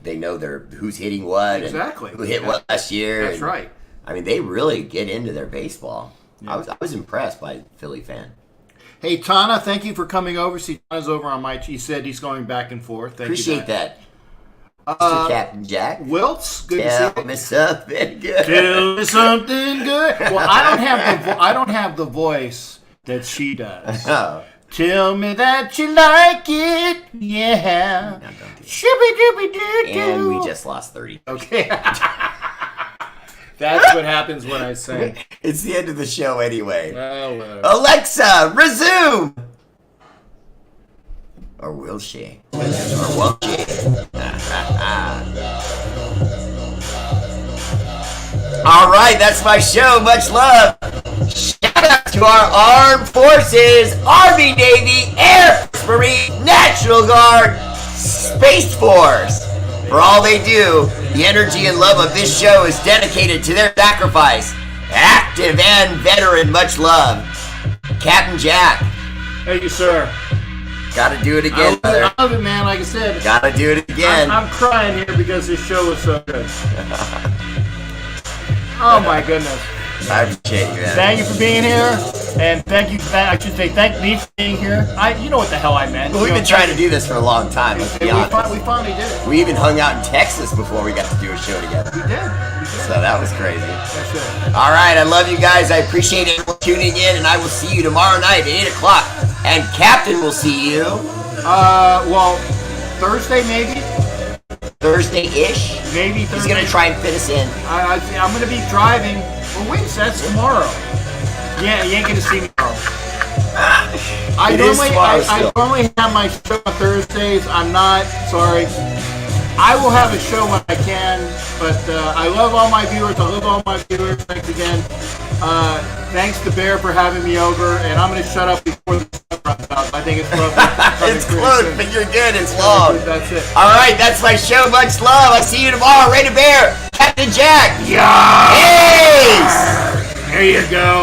they know who's hitting what, Exactly. and who hit what last year. That's and, right. I mean, they really get into their baseball. Yeah. I was impressed by a Philly fan. Hey, Tana, thank you for coming over. See, Tana's over on my. He said he's going back and forth. Thank Appreciate you, that. Mr. Captain Jack. Wiltz, good to see Tell you. me something good. Tell me something good. Well, I don't have the voice that she does. Oh. Tell me that you like it, yeah. No, don't do that. Shooby-dooby-doo-doo. And we just lost 30. Okay. That's what happens when I sing. It's the end of the show anyway. Oh, whatever. Alexa, resume! Or will she? Or won't she? All right, that's my show. Much love. Shout out to our armed forces, Army, Navy, Air Force, Marine, National Guard, Space Force. For all they do, the energy and love of this show is dedicated to their sacrifice. Active and veteran, much love. Captain Jack. Thank you, sir. Gotta do it again, brother. I love it, man. Like I said, Gotta do it again. I'm crying here because this show was so good. Oh, my goodness. I appreciate you, man. Thank you for being here, and thank you. I should say thank me for being here. You know what the hell I meant. Well, we've been trying to do this for a long time, let's be We honest. finally did it. We even hung out in Texas before we got to do a show together. We did. So that was crazy. That's it. All right, I love you guys. I appreciate everyone tuning in, and I will see you tomorrow night at 8 o'clock. And Captain will see you Well, Thursday maybe. Thursday-ish. Maybe He's Thursday. going to try and fit us in. I'm going to be driving. Well, wait, that's tomorrow. Yeah, you ain't going to see me tomorrow. It is tomorrow I still. normally have my show on Thursdays. I'm not. Sorry. I will have a show when I can, but I love all my viewers. Thanks again. Thanks to Bear for having me over, and I'm going to shut up before the sun runs out. I think it's lovely. It's close, but you're good. It's long. That's it. All right, that's my show. Much love. I'll see you tomorrow. R8RBEAR, Captain Jack. Yeah. Peace. There you go.